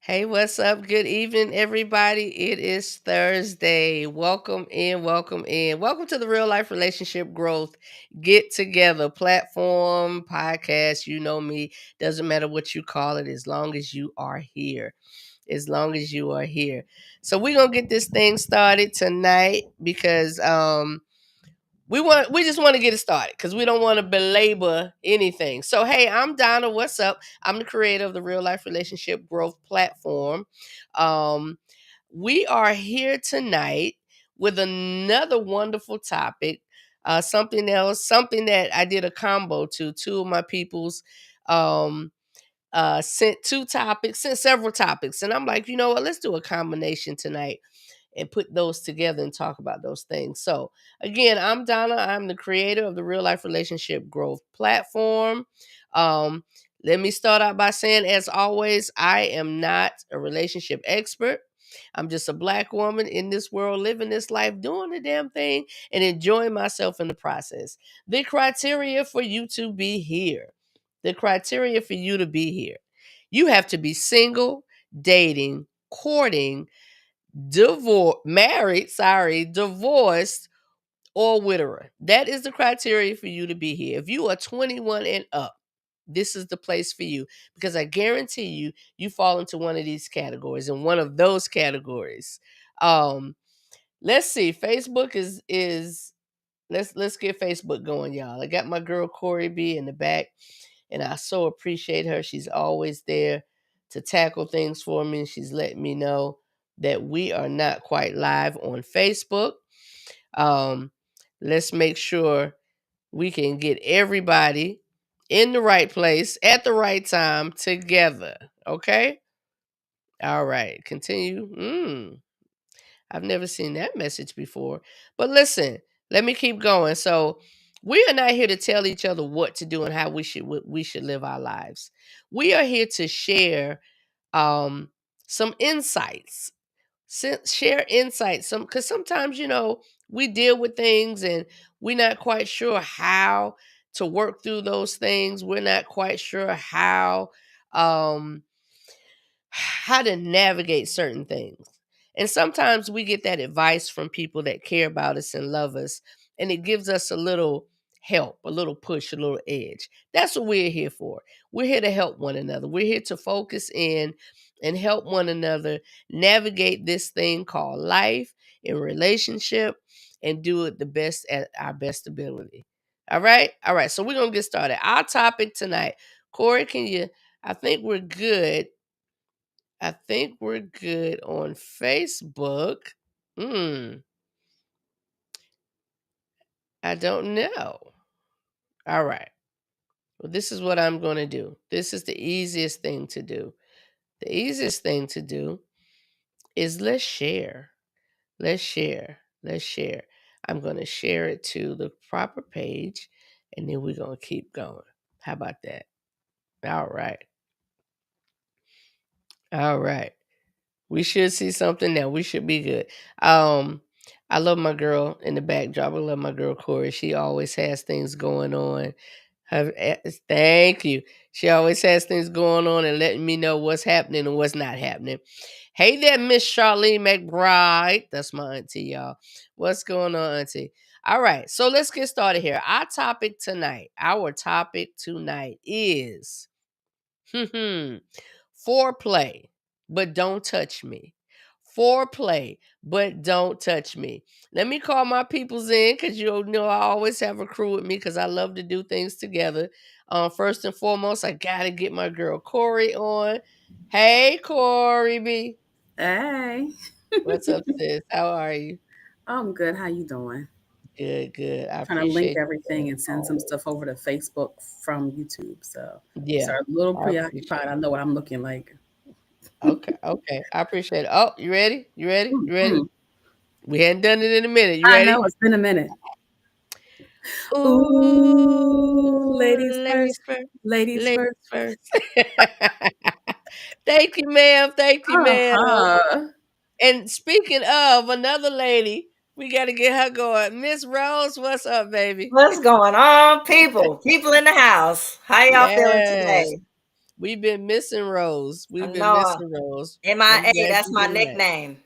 Hey, what's up? Good evening, everybody. It is Thursday. Welcome in, welcome in. Welcome to the Real Life Relationship Growth Get Together platform, podcast. You know me. Doesn't matter what you call it, as long as you are here. As long as you are here. So we're gonna get this thing started tonight because we just want to get it started because we don't want to belabor anything. So hey, I'm Donna. What's up? I'm the creator of the Real Life Relationship Growth Platform. Um, we are here tonight with another wonderful topic. Something else, something that I did a combo to. Two of my people's um sent sent several topics, and I'm like, you know what? Let's do a combination tonight and put those together and talk about those things. So, again, I'm Donna. I'm the creator of the Real Life Relationship Growth Platform. Um, Let me start out by saying, as always, I am not a relationship expert. I'm just a black woman in this world, living this life, doing the damn thing, and enjoying myself in the process. The criteria for you to be here, the criteria for you to be here, you have to be single, dating, courting, divorced, or widower. That is the criteria for you to be here. If you are 21 and up, this is the place for you because I guarantee you, you fall into one of these categories and one of those categories. Um, let's see. Facebook is let's get Facebook going, y'all. I got my girl Corey B in the back, and I so appreciate her. She's always there to tackle things for me. She's letting me know that we are not quite live on Facebook. Um, let's make sure we can get everybody in the right place at the right time together. Okay. All right. Continue. I've never seen that message before. But listen, let me keep going. So we are not here to tell each other what to do and how we should live our lives. We are here to share um, some insights. Share insights. Because sometimes we deal with things and we're not quite sure how to work through those things. We're not quite sure um, how to navigate certain things. And sometimes we get that advice from people that care about us and love us, and it gives us a little help, a little push, a little edge. That's what we're here for. We're here to help one another. We're here to focus in and help one another navigate this thing called life and relationship and do it the best at our best ability. All right? All right. So we're going to get started. Our topic tonight, Corey, I think we're good. I think we're good on Facebook. Hmm. I don't know. All right. Well, this is what I'm going to do. This is the easiest thing to do. The easiest thing to do is let's share. Let's share. Let's share. I'm going to share it to the proper page and then we're going to keep going. How about that? All right. All right. We should see something now. We should be good. Um, I love my girl in the backdrop. I love my girl Corey. She always has things going on. Thank you. She always has things going on and letting me know what's happening and what's not happening. Hey there, Miss Charlene McBride. That's my auntie, y'all. What's going on, auntie? All right, so let's get started here. Our topic tonight is foreplay, but don't touch me. Foreplay, but don't touch me. Let me call my peoples in because you know I always have a crew with me because I love to do things together. First and foremost, I gotta get my girl Corey on. Hey, Corey B. Hey, What's up, sis? How are you? I'm good. How you doing? Good, good. I Trying to link appreciate everything and send some you. stuff over to Facebook from YouTube. So, Yeah, sorry, a little I appreciate preoccupied. I know what I'm looking like. Okay, okay. I appreciate it. Oh, you ready? You ready? You ready? Mm-hmm. We hadn't done it in a minute. You I ready? know it's been a minute. Ooh, Ooh, ladies ladies first. first. Ladies Ladies first. first. Thank you, ma'am. Thank you, Uh ma'am. huh. And speaking of another lady, we got to get her going. Miss Rose, what's up, baby? What's going on, people? People in the house. How y'all feeling Yes. today? We've been missing Rose. I We've been know. missing Rose. I'm MIA, glad that's my you're nickname.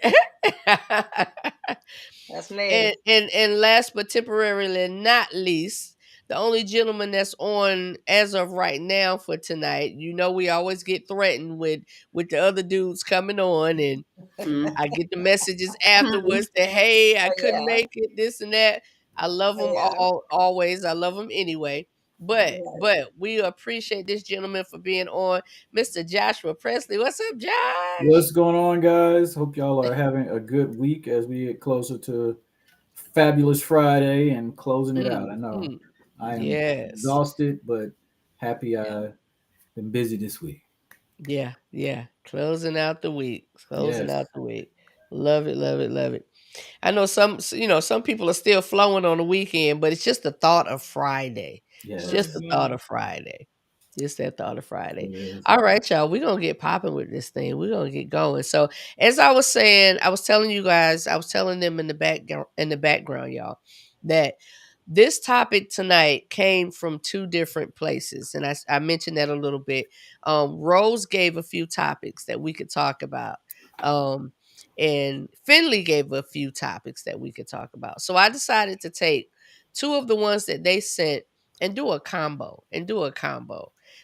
back. That's me. And last but temporarily not least, the only gentleman that's on as of right now for tonight. You know, we always get threatened with the other dudes coming on, and Mm. I get the messages afterwards that, hey, I Oh couldn't yeah. make it, this and that. I love Oh them yeah. all always. I love them anyway. But Right. but we appreciate this gentleman for being on, Mr. Joshua Presley. What's up, What's Josh? going on, guys? Hope y'all are having a good week as we get closer to Fabulous Friday and closing it out. I know Mhm. I am Yes. exhausted, but happy I've been busy this week. Yeah, yeah. Closing out the week. Closing Yes, out the week. Love it, love it, love it. I know some people are still flowing on the weekend, but it's just the thought of Friday. It's just yes, the thought Mhm. of Friday. Just that thought of Friday. yes. All right, y'all. We're gonna get popping with this thing. We're gonna get going. So as I was saying, I was telling you guys, I was telling them in the background, y'all, that this topic tonight came from two different places. And I mentioned that a little bit. Rose gave a few topics that we could talk about. Um, and Finley gave a few topics that we could talk about. So I decided to take two of the ones that they sent and do a combo.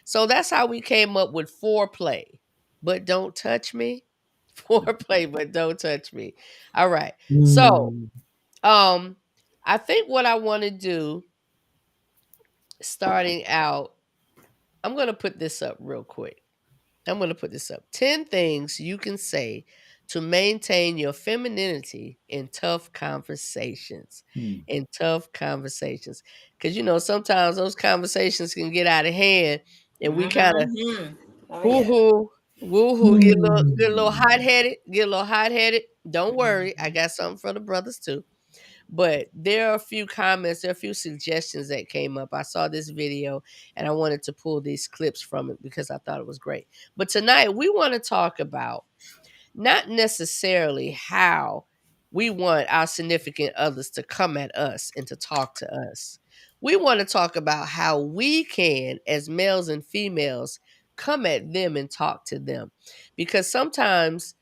So that's how we came up with foreplay, but don't touch me. Foreplay, but don't touch me. All right. So, Mm. um, I think what I want to do starting out, I'm going to put this up real quick. I'm going to put this up. 10 things you can say to maintain your femininity in tough conversations. Mm. In tough conversations. Because, sometimes those conversations can get out of hand and we kind of Mhm. Oh hoo yeah. hoo, woo hoo, get a little Mm. hot headed, get a little hot headed. Don't worry, I Mhm. got something for the brothers too. But there are a few comments, there are a few suggestions that came up. I saw this video and I wanted to pull these clips from it because I thought it was great. But tonight we want to talk about not necessarily how we want our significant others to come at us and to talk to us. We want to talk about how we can, as males and females, come at them and talk to them. Because sometimes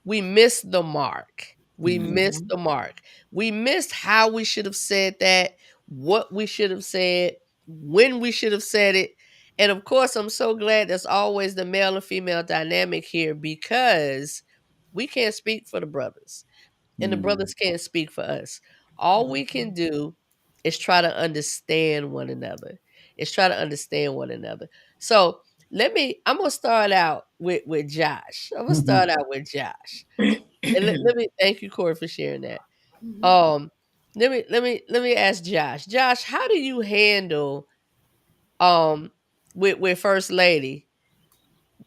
we missed the mark. We Mm. missed Mhm. the mark. We missed how we should have said that, what we should have said, when we should have said it. And of course, I'm so glad there's always the male and female dynamic here because we can't speak for the brothers and the Mm. brothers can't speak for us. All we can do is try to understand one another. Is try to understand one another. So I'm gonna start out with Josh. I'm gonna start out with Josh. And let me thank you, Corey, for sharing that. Mhm. Um, let me ask Josh. Josh, how do you handle um with First Lady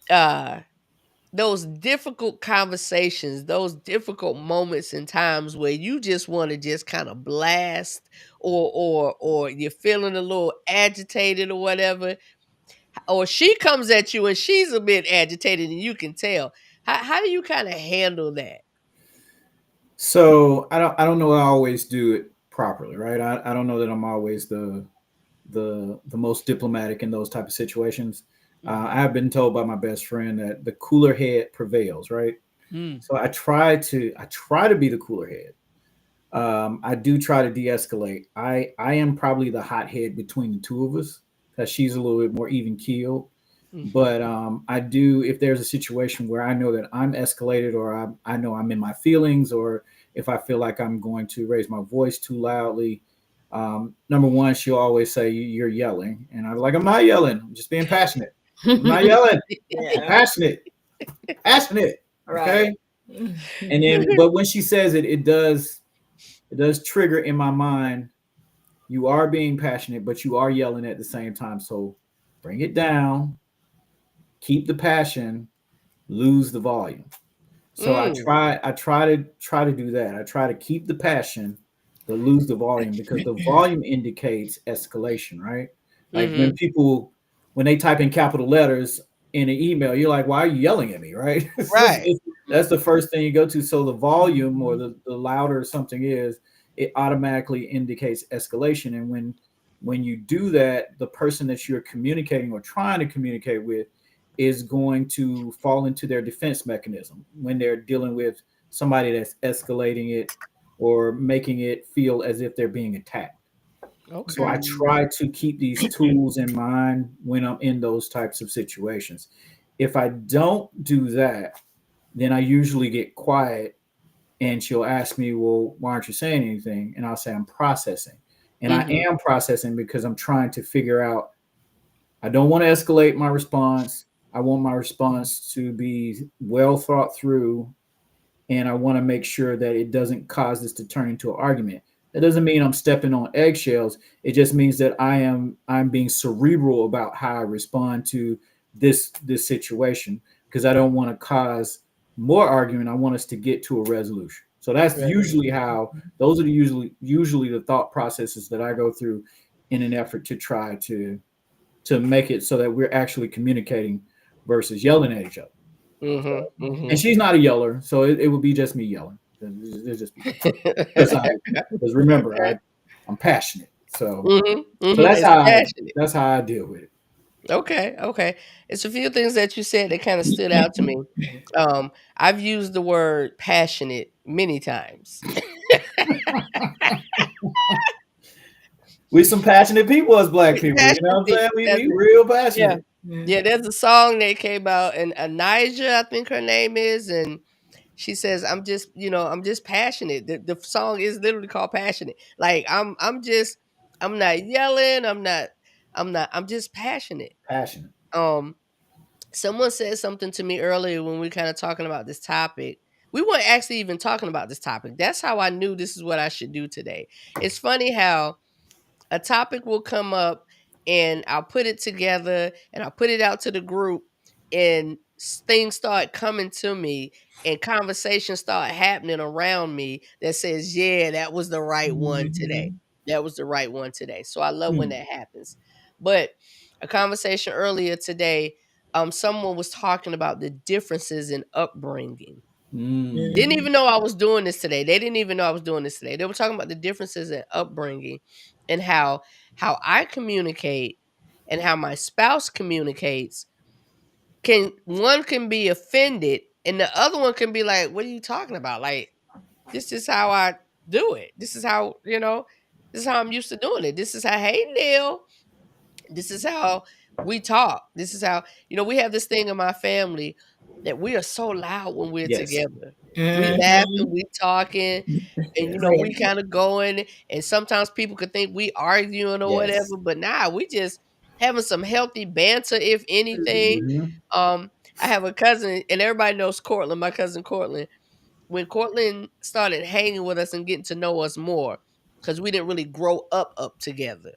uh those difficult conversations, those difficult moments and times where you just want to just kind of blast or you're feeling a little agitated or whatever, or she comes at you and she's a bit agitated and you can tell. How do you kind of handle that? So I don't know I always do it properly, right? I don't know that I'm always the most diplomatic in those type of situations. I Mhm. have been told by my best friend that the cooler head prevails, right? Mm, So I try to be the cooler head. I do try to de-escalate. I am probably the hothead between the two of us because she's a little bit more even keeled. mhm, But I do, if there's a situation where I know that I'm escalated or I know I'm in my feelings, or if I feel like I'm going to raise my voice too loudly, number one, she'll always say, You're yelling." And I'm like, I'm not yelling. I'm just being passionate. I'm not yelling. I'm Yeah. passionate. Passionate. Right. Okay. And then, but when she says it, it does trigger in my mind. You are being passionate, but you are yelling at the same time. So bring it down, keep the passion, lose the volume. So I mm, try I try to do that. I try to keep the passion, but lose the volume because the volume indicates escalation, right? Like when mhm. people when they type in capital letters in an email, you're like, why are you yelling at me, right? Right. That's the first thing you go to. So the volume or the louder something is, it automatically indicates escalation. And when when you do that, the person that you're communicating or trying to communicate with is going to fall into their defense mechanism when they're dealing with somebody that's escalating it or making it feel as if they're being attacked. So Okay. I try to keep these tools in mind when I'm in those types of situations. If I don't do that, then I usually get quiet and she'll ask me, well, why aren't you saying anything? And I'll say, I'm processing. And I Mhm. am processing because I'm trying to figure out, I don't want to escalate my response. I want my response to be well thought through, and I want to make sure that it doesn't cause this to turn into an argument. That doesn't mean I'm stepping on eggshells. It just means that I'm being cerebral about how I respond to this situation because I don't want to cause more argument. I want us to get to a resolution. So that's Right. usually how those are usually the thought processes that I go through in an effort to try to make it so that we're actually communicating versus yelling at each other. Mhm. And Mhm. she's not a yeller, so it would be just me yelling. It'd just be because remember I'm passionate, so Mhm. so Mhm. that's It's how I passionate. that's how I deal with it. Okay. Okay. It's a few things that you said that kind of stood out to me. I've used the word passionate many times. We some passionate people as black people, you know Passionate what I'm saying? people. We That's it. real Yeah. passionate. Yeah. There's a song that came out, and Anija, I think her name is, and she says, I'm just passionate. The song is literally called Passionate. Like I'm not yelling. I'm just passionate. Passionate. Um, Someone said something to me earlier when we kind of talking about this topic. We weren't actually even talking about this topic. That's how I knew this is what I should do today. It's funny how a topic will come up and I'll put it together and I'll put it out to the group and things start coming to me and conversations start happening around me that says, yeah, that was the right one today. Mhm. That was the right one today. So I love when Mm. that happens. But a conversation earlier today, someone was talking about the differences in upbringing. Didn't Mm. even know I was doing this today. They didn't even know I was doing this today. They were talking about the differences in upbringing and how I communicate and how my spouse communicates. Can be offended and the other one can be like, "What are you talking about? Like, this is how I do it. This is how, this is how I'm used to doing it. This is how, hey Neil, this is how we talk. This is how, we have this thing in my family that we are so loud when we're Yes. together. We laughing, Mhm. we talking, and Yes. we kind of going. And sometimes people could think we arguing or Yes. whatever, but nah, we just having some healthy banter, if anything. Mm-hmm. Um, I have a cousin, and everybody knows Cortland, my cousin Cortland. When Cortland started hanging with us and getting to know us more, because we didn't really grow up together,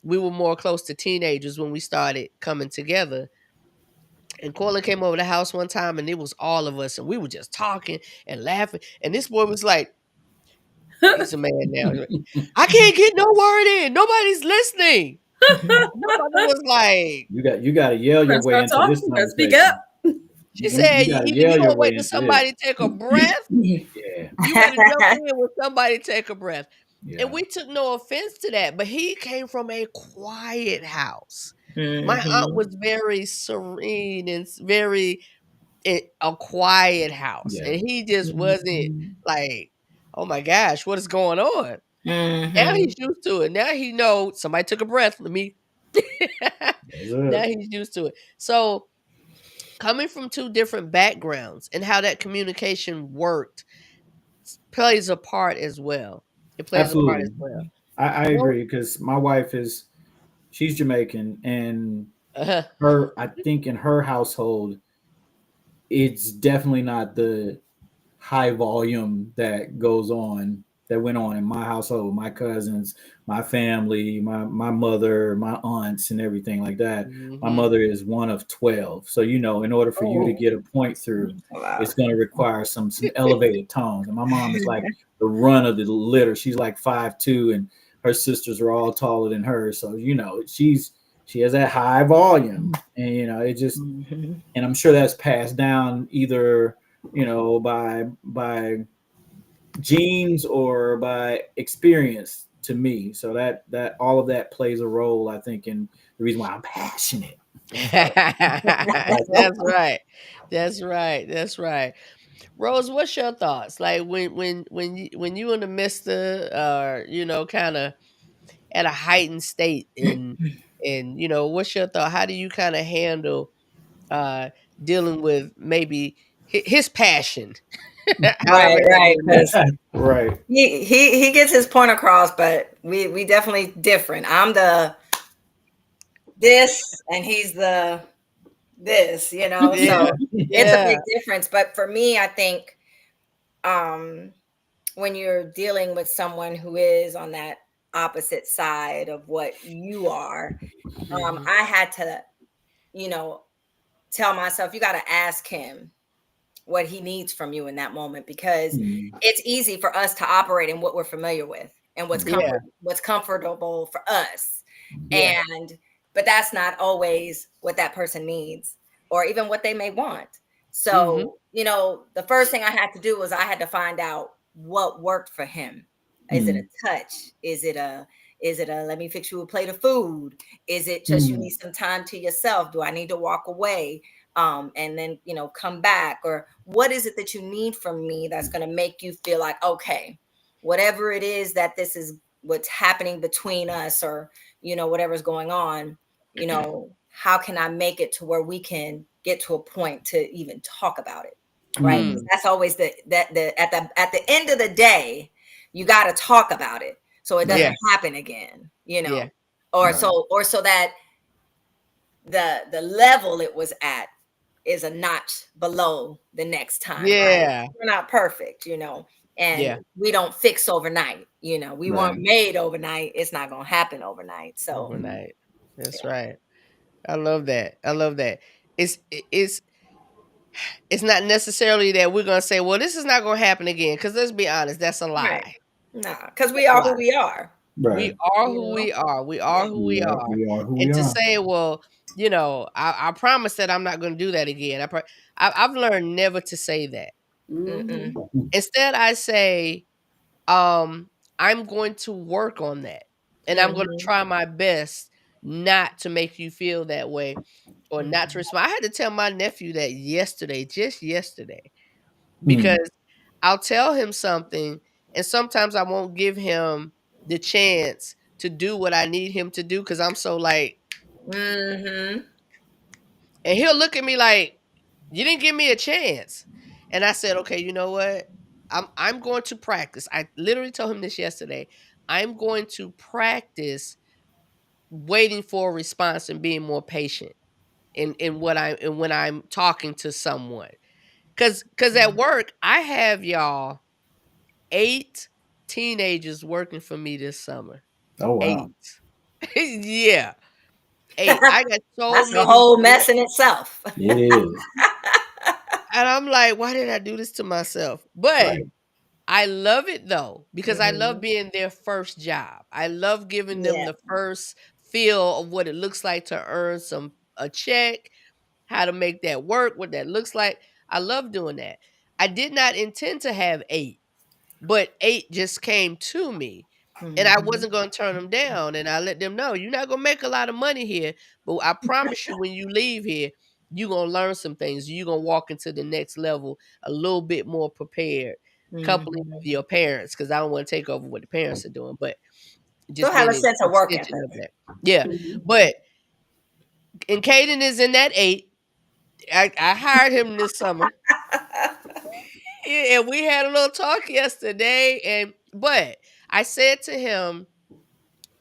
we were more close to teenagers when we started coming together. And Corlin came over the house one time and it was all of us and we were just talking and laughing. And this boy was like, he's a man now. He's like, I can't get no word in. Nobody's listening. And my mother was like, You got to yell your Better way start into this talking. Better speak up. conversation. she You said, got to you yell your don't way wait till into this. somebody take a breath. Yeah. You better jump in when somebody take a breath. And Yeah. we took no offense to that, but he came from a quiet house. My aunt Mhm. was very serene and very a quiet house, Yeah. and he just wasn't Mhm. like, "Oh my gosh, what is going on?" Now Mhm. he's used to it. Now he knows somebody took a breath. Let me. That's Now it. he's used to it. So coming from two different backgrounds and how that communication worked plays a part as well. It plays a part as Absolutely. well. I Well, agree because my wife she's Jamaican and uh-huh. I think in her household, it's definitely not the high volume that went on in my household, my cousins, my family, my mother, my aunts, and everything like that. My Mhm. mother is one of 12, so in order for you to Oh. get a point through, Wow. it's going to require some elevated tones. And my mom is like the run of the litter. She's like 5'2", and her sisters are all taller than her. So she has that high volume, and it just Mhm. and I'm sure that's passed down either by genes or by experience to me. So that all of that plays a role, I think, in the reason why I'm passionate. That's right. That's right. That's right. Rose, what's your thoughts? Like when you in the midst of kind of at a heightened state and what's your thought? How do you kind of handle uh dealing with maybe his passion? However Right, that right. may look. Because Right. he gets his point across, but we definitely different. I'm the this, and he's the this. Yeah. So it's a Yeah. big difference. But for me, I think um, when you're dealing with someone who is on that opposite side of what you are, Mhm. I had to, you know, tell myself, you got to ask him what he needs from you in that moment, because it's easy for us to operate in what we're familiar with and Yeah. what's comfortable for us. Yeah. And but that's not always what that person needs or even what they may want. Mhm. So, the first thing I had to do was I had to find out what worked for him. Is it a touch? Is it a let me fix you a plate of food? Is it just you need some time to yourself? Do I need to walk away? And then come back, or what is it that you need from me that's going to make you feel like, okay, whatever it is that this is what's happening between us, or whatever's going on, how can I make it to where we can get to a point to even talk about it, right? 'Cause that's always the at the end of the day, you got to talk about it so it Yeah. doesn't happen again, Yeah. or Right. so that the level it was at is a notch below the next time, right? Yeah. We're not perfect, and Yeah. we don't fix overnight, we weren't Right. made overnight. It's not going to happen overnight. So, Overnight. That's yeah. right. I love that. I love that. It's it's not necessarily that we're gonna say, well, this is not gonna happen again. Because let's be honest, that's a Right. lie. Nah, because we That's a are who lie. we are, We Right. are you who know? we are. We are Yeah. who we are. We are who we And to are. say, well, I promise that I'm not gonna do that again. I've learned never to say that. Mm-mm. Instead, I say, um, I'm going to work on that. And I'm gonna Mhm. try my best not to make you feel that way or not to Mhm. respond. I had to tell my nephew that yesterday, just yesterday, Mm. because I'll tell him something and sometimes I won't give him the chance to do what I need him to do because I'm so like, Mhm. and he'll look at me like, you didn't give me a chance. And I said, okay, you know what? I'm going to practice. I literally told him this yesterday. I'm going to practice waiting for a response and being more patient in what I and when I'm talking to someone. Cause at work, I have y'all 8 teenagers working for me this summer. Oh 8. wow. Yeah, 8. I got so That's a many whole kids, mess in itself. It is. and I'm like, "Why did I do this to myself?" But Right. I love it though, because I love Mhm. being their first job. I love giving them Yeah. the first feel of what it looks like to earn a check, how to make that work, what that looks like. I love doing that. I did not intend to have 8. But 8 just came to me, and I Mhm. wasn't gonna turn them down, and I let them know, "You're not gonna make a lot of money here, but I promise you when you leave here, you gonna learn some things. You gonna walk into the next level a little bit more prepared." Coupling with Mhm. your parents, because I don't wanna take over what the parents are doing, but Still just have being a an sense of work extension ethic. of that. Yeah, but and Caden is in that 8. I hired him this summer. Yeah, and we had a little talk yesterday, but I said to him,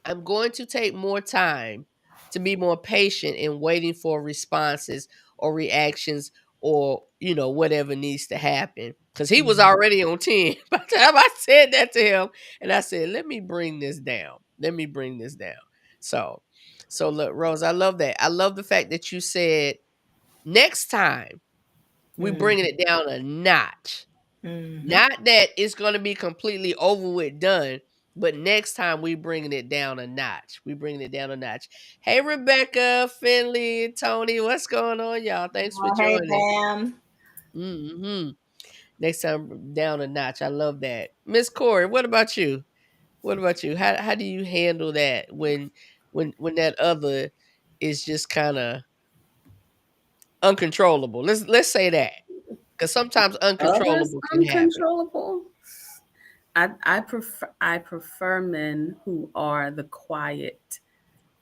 I'm going to take more time to be more patient in waiting for responses or reactions or whatever needs to happen. Because he was Mhm. already on 10 by the time I said that to him. And I said, let me bring this down. Let me bring this down. So so look, Rose, I love that. I love the fact that you said next time we bringing Mhm. it down a notch. Mhm. Not that it's gonna be completely over with done, but next time we bringing it down a notch. We bringing it down a notch. Hey, Rebecca, Finley, Tony, what's going on, y'all? Thanks for Oh, hey, joining. Pam. Mhm. Next time down a notch. I love that. Miss Corey, what about you? What about you? How do you handle that when that other is just kind of uncontrollable? Let's say that, because sometimes Others uncontrollable can happen. uncontrollable. I prefer men who are the quiet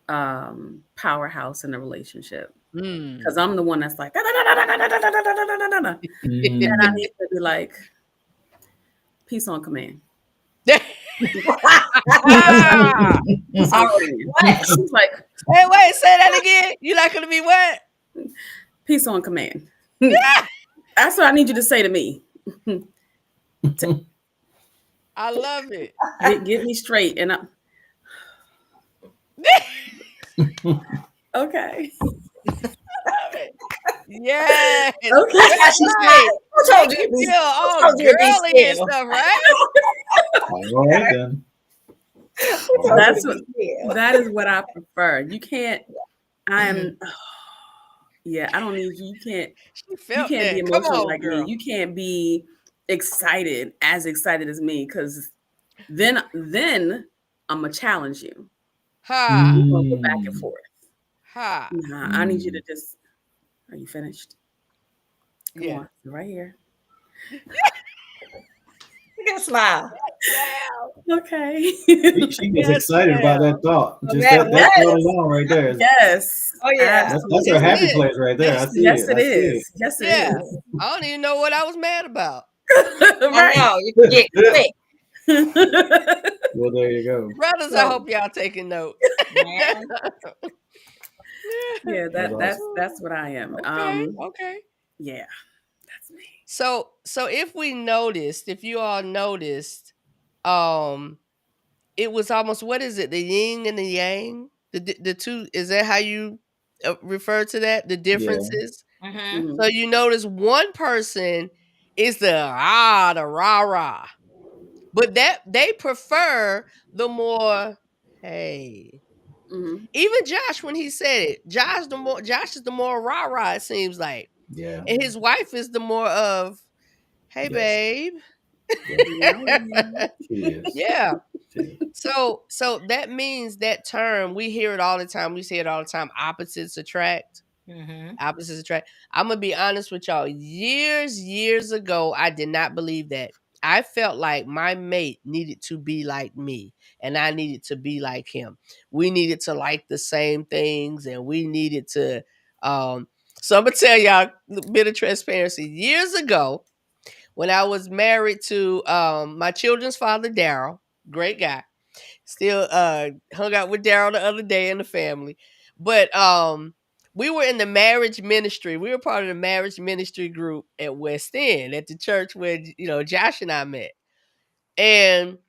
powerhouse in the relationship. Because Mm. I'm the one that's like, "Da, da, da, da, da, da, da, da, da, da, da, da, da." And I need to be like, peace on command. Ah! Peace Our on command. request. She's like, Hey, wait, say that again. You not gonna be what? peace on command. That's what I need you to say to me. I love it. Get me straight. And okay. Love it. Yes. Okay. That's why she's Right. smiling. Who told Make you it to be? feel Who all told you to be girly and still? stuff, right? All right then. Who told That's you what to be still? that is what I prefer. You can't, I am yeah, I don't need you. She You felt can't be that. Come emotional on, like me. girl. You can't be as excited as me, because then I'm gonna challenge you. Ha. We're gonna go back and forth. Ha. Nah, I need you to just, are you finished? Come Yeah. on, right here. Look at smile. Okay. She gets Yes, excited about ma'am. that thought. Just Yes. that thought alone right there. Yes. Oh yeah. That's her It's happy lit. place right there. I see Yes, it. it I see is. Yes, it Yeah. is. I don't even know what I was mad about. I Right. know. You forget quick, Well, there you go. Brothers, I So, hope y'all taking notes. man. yeah, That's awesome. that's what I am. Okay. Yeah, that's me. So if you all noticed, it was almost, what is it? The yin and the yang? The two, is that how you refer to that? The Yeah. differences? Mm-hmm. So you notice one person is the rah, but that they prefer the more, hey. Mm-hmm. Even Josh, when he said it, Josh is the more rah, it seems like. Yeah. And his wife is the more of, hey Yes. babe. Yeah. She is. Yeah. She is. So that means that term, we hear it all the time. We say it all the time. Opposites attract. Mm-hmm. Opposites attract. I'm gonna be honest with y'all. Years ago, I did not believe that. I felt like my mate needed to be like me, and I needed to be like him. We needed to like the same things, and we needed to. So I'm gonna tell y'all a bit of transparency. Years ago, when I was married to my children's father, Daryl, great guy. Still hung out with Daryl the other day in the family. But we were in the marriage ministry. We were part of the marriage ministry group at West End at the church where Josh and I met. And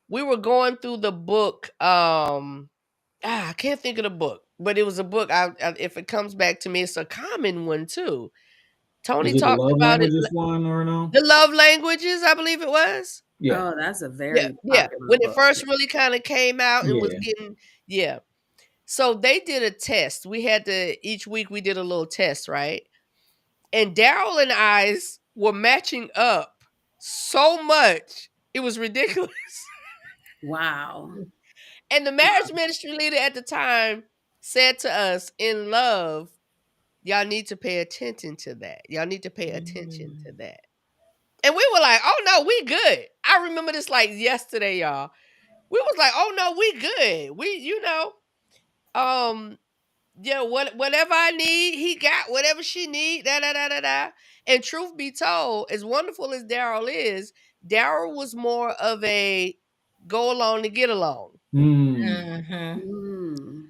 we were going through the book. I can't think of the book, but it was a book. If it comes back to me, it's a common one too. Tony Is it the talked love about it. languages one or no? The love languages, I believe it was. Yeah. Oh, that's a Yeah, very yeah. popular When it book. first really kind of came out and was Yeah. getting, yeah. So they did a test. We had to, each week we did a little test, right? And Daryl and I's were matching up so much, it was ridiculous. Wow. And the marriage ministry leader at the time said to us, in love, y'all need to pay attention to that. Y'all need to pay attention to that. And we were like, oh no, we good. I remember this like yesterday, y'all. We was like, oh no, we good. Yeah, whatever I need, he got whatever she need, da da da da da. And truth be told, as wonderful as Daryl is, Daryl was more of a go along to get along. Mm-hmm. Mm.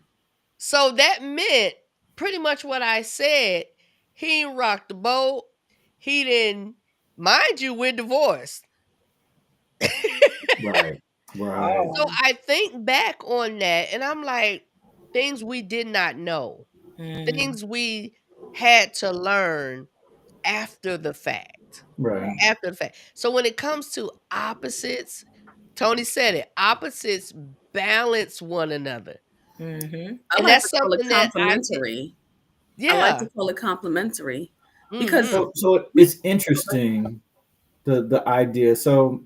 So that meant pretty much what I said. He didn't rock the boat. He didn't, mind you, we're divorced. Right. Right. So I think back on that and I'm like, things we did not know, things we had to learn after the fact. Right. After the fact. So when it comes to opposites, Tony said it, opposites balance one another. Mm-hmm. I And like to that's call it something that I did. complimentary. I like Yeah. to call it complimentary because Mhm. So it's interesting the idea. So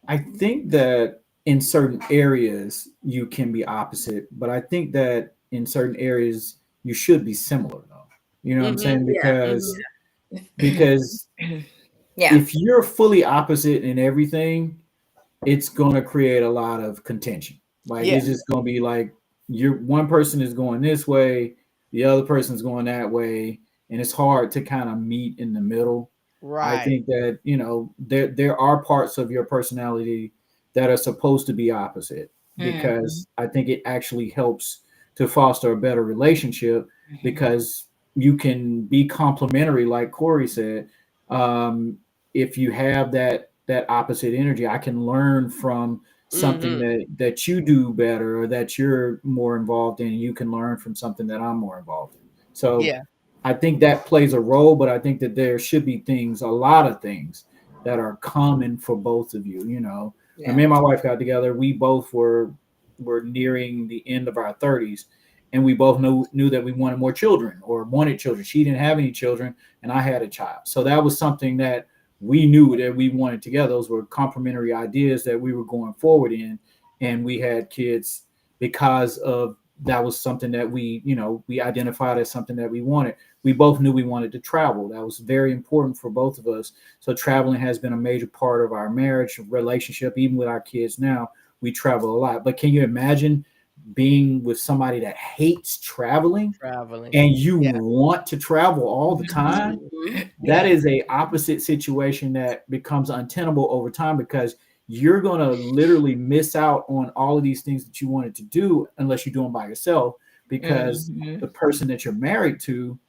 I think that in certain areas you can be opposite, but I think that in certain areas you should be similar though. You know what I'm Mhm. saying? Yeah. Because Yeah. if you're fully opposite in everything, it's going to create a lot of contention. Like Yeah. it's just going to be like you're one person is going this way, the other person's going that way, and it's hard to kind of meet in the middle. I Right. think that there are parts of your personality that are supposed to be opposite Mhm. because I think it actually helps to foster a better relationship Mhm. because you can be complementary, like Corey said. Um, if you have that opposite energy, I can learn from something Mhm. that you do better or that you're more involved in. You can learn from something that I'm more involved in. So Yeah. I think that plays a role, but I think that there should be things, a lot of things that are common for both of you. When Yeah. me and my wife got together, we both were nearing the end of our 30s, and we both knew that we wanted more children or wanted children. She didn't have any children, and I had a child, so that was something that we knew that we wanted together. Those were complementary ideas that we were going forward in, and we had kids because of that was something that we identified as something that we wanted. We both knew we wanted to travel. That was very important for both of us. So traveling has been a major part of our marriage relationship. Even with our kids now, we travel a lot. But can you imagine being with somebody that hates traveling Traveling. and you Yeah. want to travel all the time? Mhm. That Yeah. is a opposite situation that becomes untenable over time because you're going to literally miss out on all of these things that you wanted to do unless you do them by yourself because Mhm. the person that you're married to,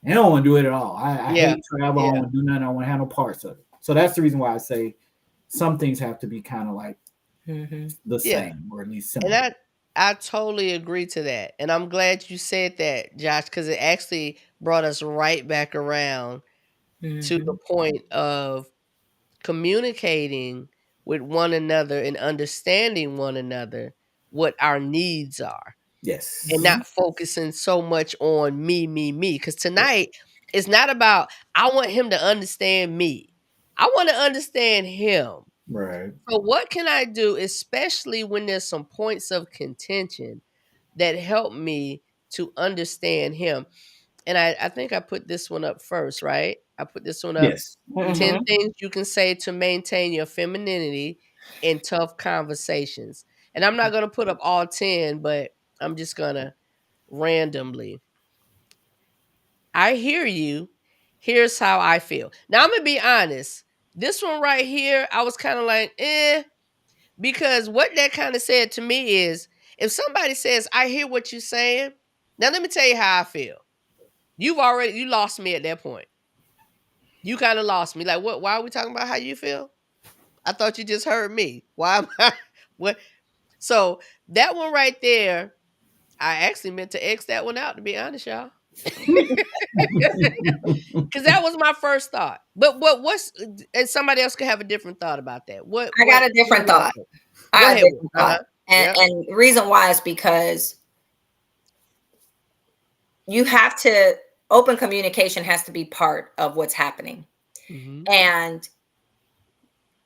they don't want to do it at all. I Yeah. hate travel. I don't Yeah. want to do nothing. I don't want to have no parts of it. So that's the reason why I say some things have to be kind of like Mhm. the Yeah. same or at least And similar. I totally agree to that. And I'm glad you said that, Josh, because it actually brought us right back around to the Mhm. point of communicating with one another and understanding one another what our needs are and Yes. Mhm. not focusing so much on me, me, me. Because Yeah. tonight it's not about, I want him to understand me. I want to understand him. Right. So, what can I do, especially when there's some points of contention that help me to understand him? And I think I put this one up first, right? I put this one up. Yes. 10 Mhm. things you can say to maintain your femininity in tough conversations. And I'm not going to put up all 10, but I'm just going to randomly. I hear you. Here's how I feel. Now, I'm going to be honest. This one right here, I was kind of like, because what that kind of said to me is if somebody says, I hear what you're saying, now let me tell you how I feel. You lost me at that point. You kind of lost me. Like, what? Why are we talking about how you feel? I thought you just heard me. Why am I? What? So that one right there, I actually meant to X that one out. To be honest, y'all, because that was my first thought. But what's and somebody else could have a different thought about that. What? I got What? a What different do y'all thought. think? I Go got a ahead. different Uh huh. thought. And Yep. and the reason why is because you have to open communication has to be part of what's happening. Hmm. And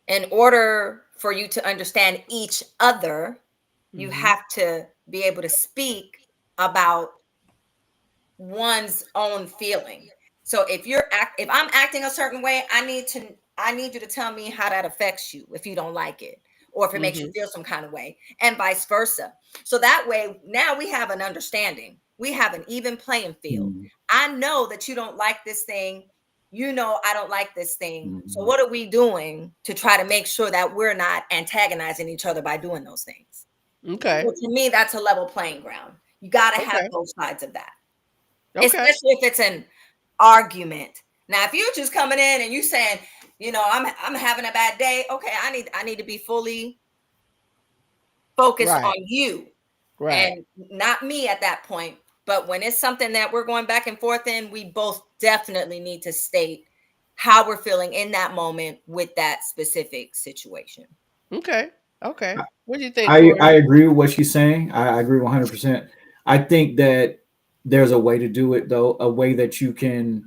in order for you to understand each other, you Hmm. have to be able to speak about one's own feeling. So if I'm acting a certain way, I need you to tell me how that affects you if you don't like it or if it makes you Hmm. feel some kind of way and vice versa. So that way now we have an understanding. We have an even playing field. Mm, I know that you don't like this thing. You know I don't like this thing. So mm, what are we doing to try to make sure that we're not antagonizing each other by doing those things? Okay. So to me that's a level playing ground. You got to have Okay. both sides of that, Okay. especially if it's an argument. Now, if you're just coming in and you saying, I'm having a bad day, okay, I need to be fully focused on Right. you Right. and not me at that point. But when it's something that we're going back and forth in, we both definitely need to state how we're feeling in that moment with that specific situation. Okay. Okay. What do you think, I Corey? agree with what she's saying. I agree 100%. I think that there's a way to do it though, a way that you can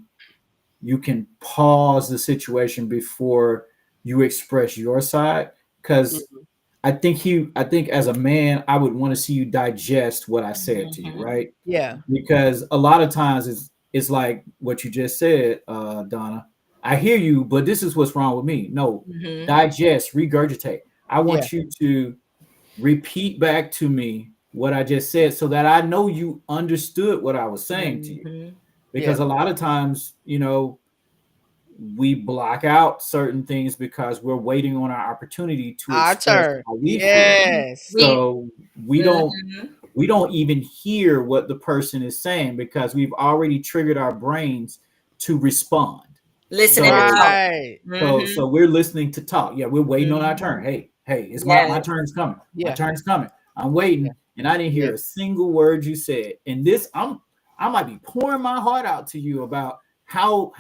pause the situation before you express your side because Mhm. I think as a man, I would want to see you digest what I said to you, Mhm. right? Yeah. Because a lot of times it's like what you just said, Donna. I hear you, but this is what's wrong with me. No, Mhm. digest, regurgitate. I Yeah. want you to repeat back to me what I just said so that I know you understood what I was saying to you. Mhm. Because Yeah. a lot of times, we block out certain things because we're waiting on our opportunity to Our express turn. how we feel. Mhm. Yes. We So we don't Mhm. we don't even hear what the person is saying because we've already triggered our brains to respond. Listening to So talk. Right. so Mhm. we're listening to talk. Yeah, we're waiting on our turn. Mhm. Hey, it's my Yes. turn's coming. My Yeah. turn's coming. I'm Yeah. waiting, and I didn't Yeah. hear a single word you said. And this, I might be pouring my heart out to you about how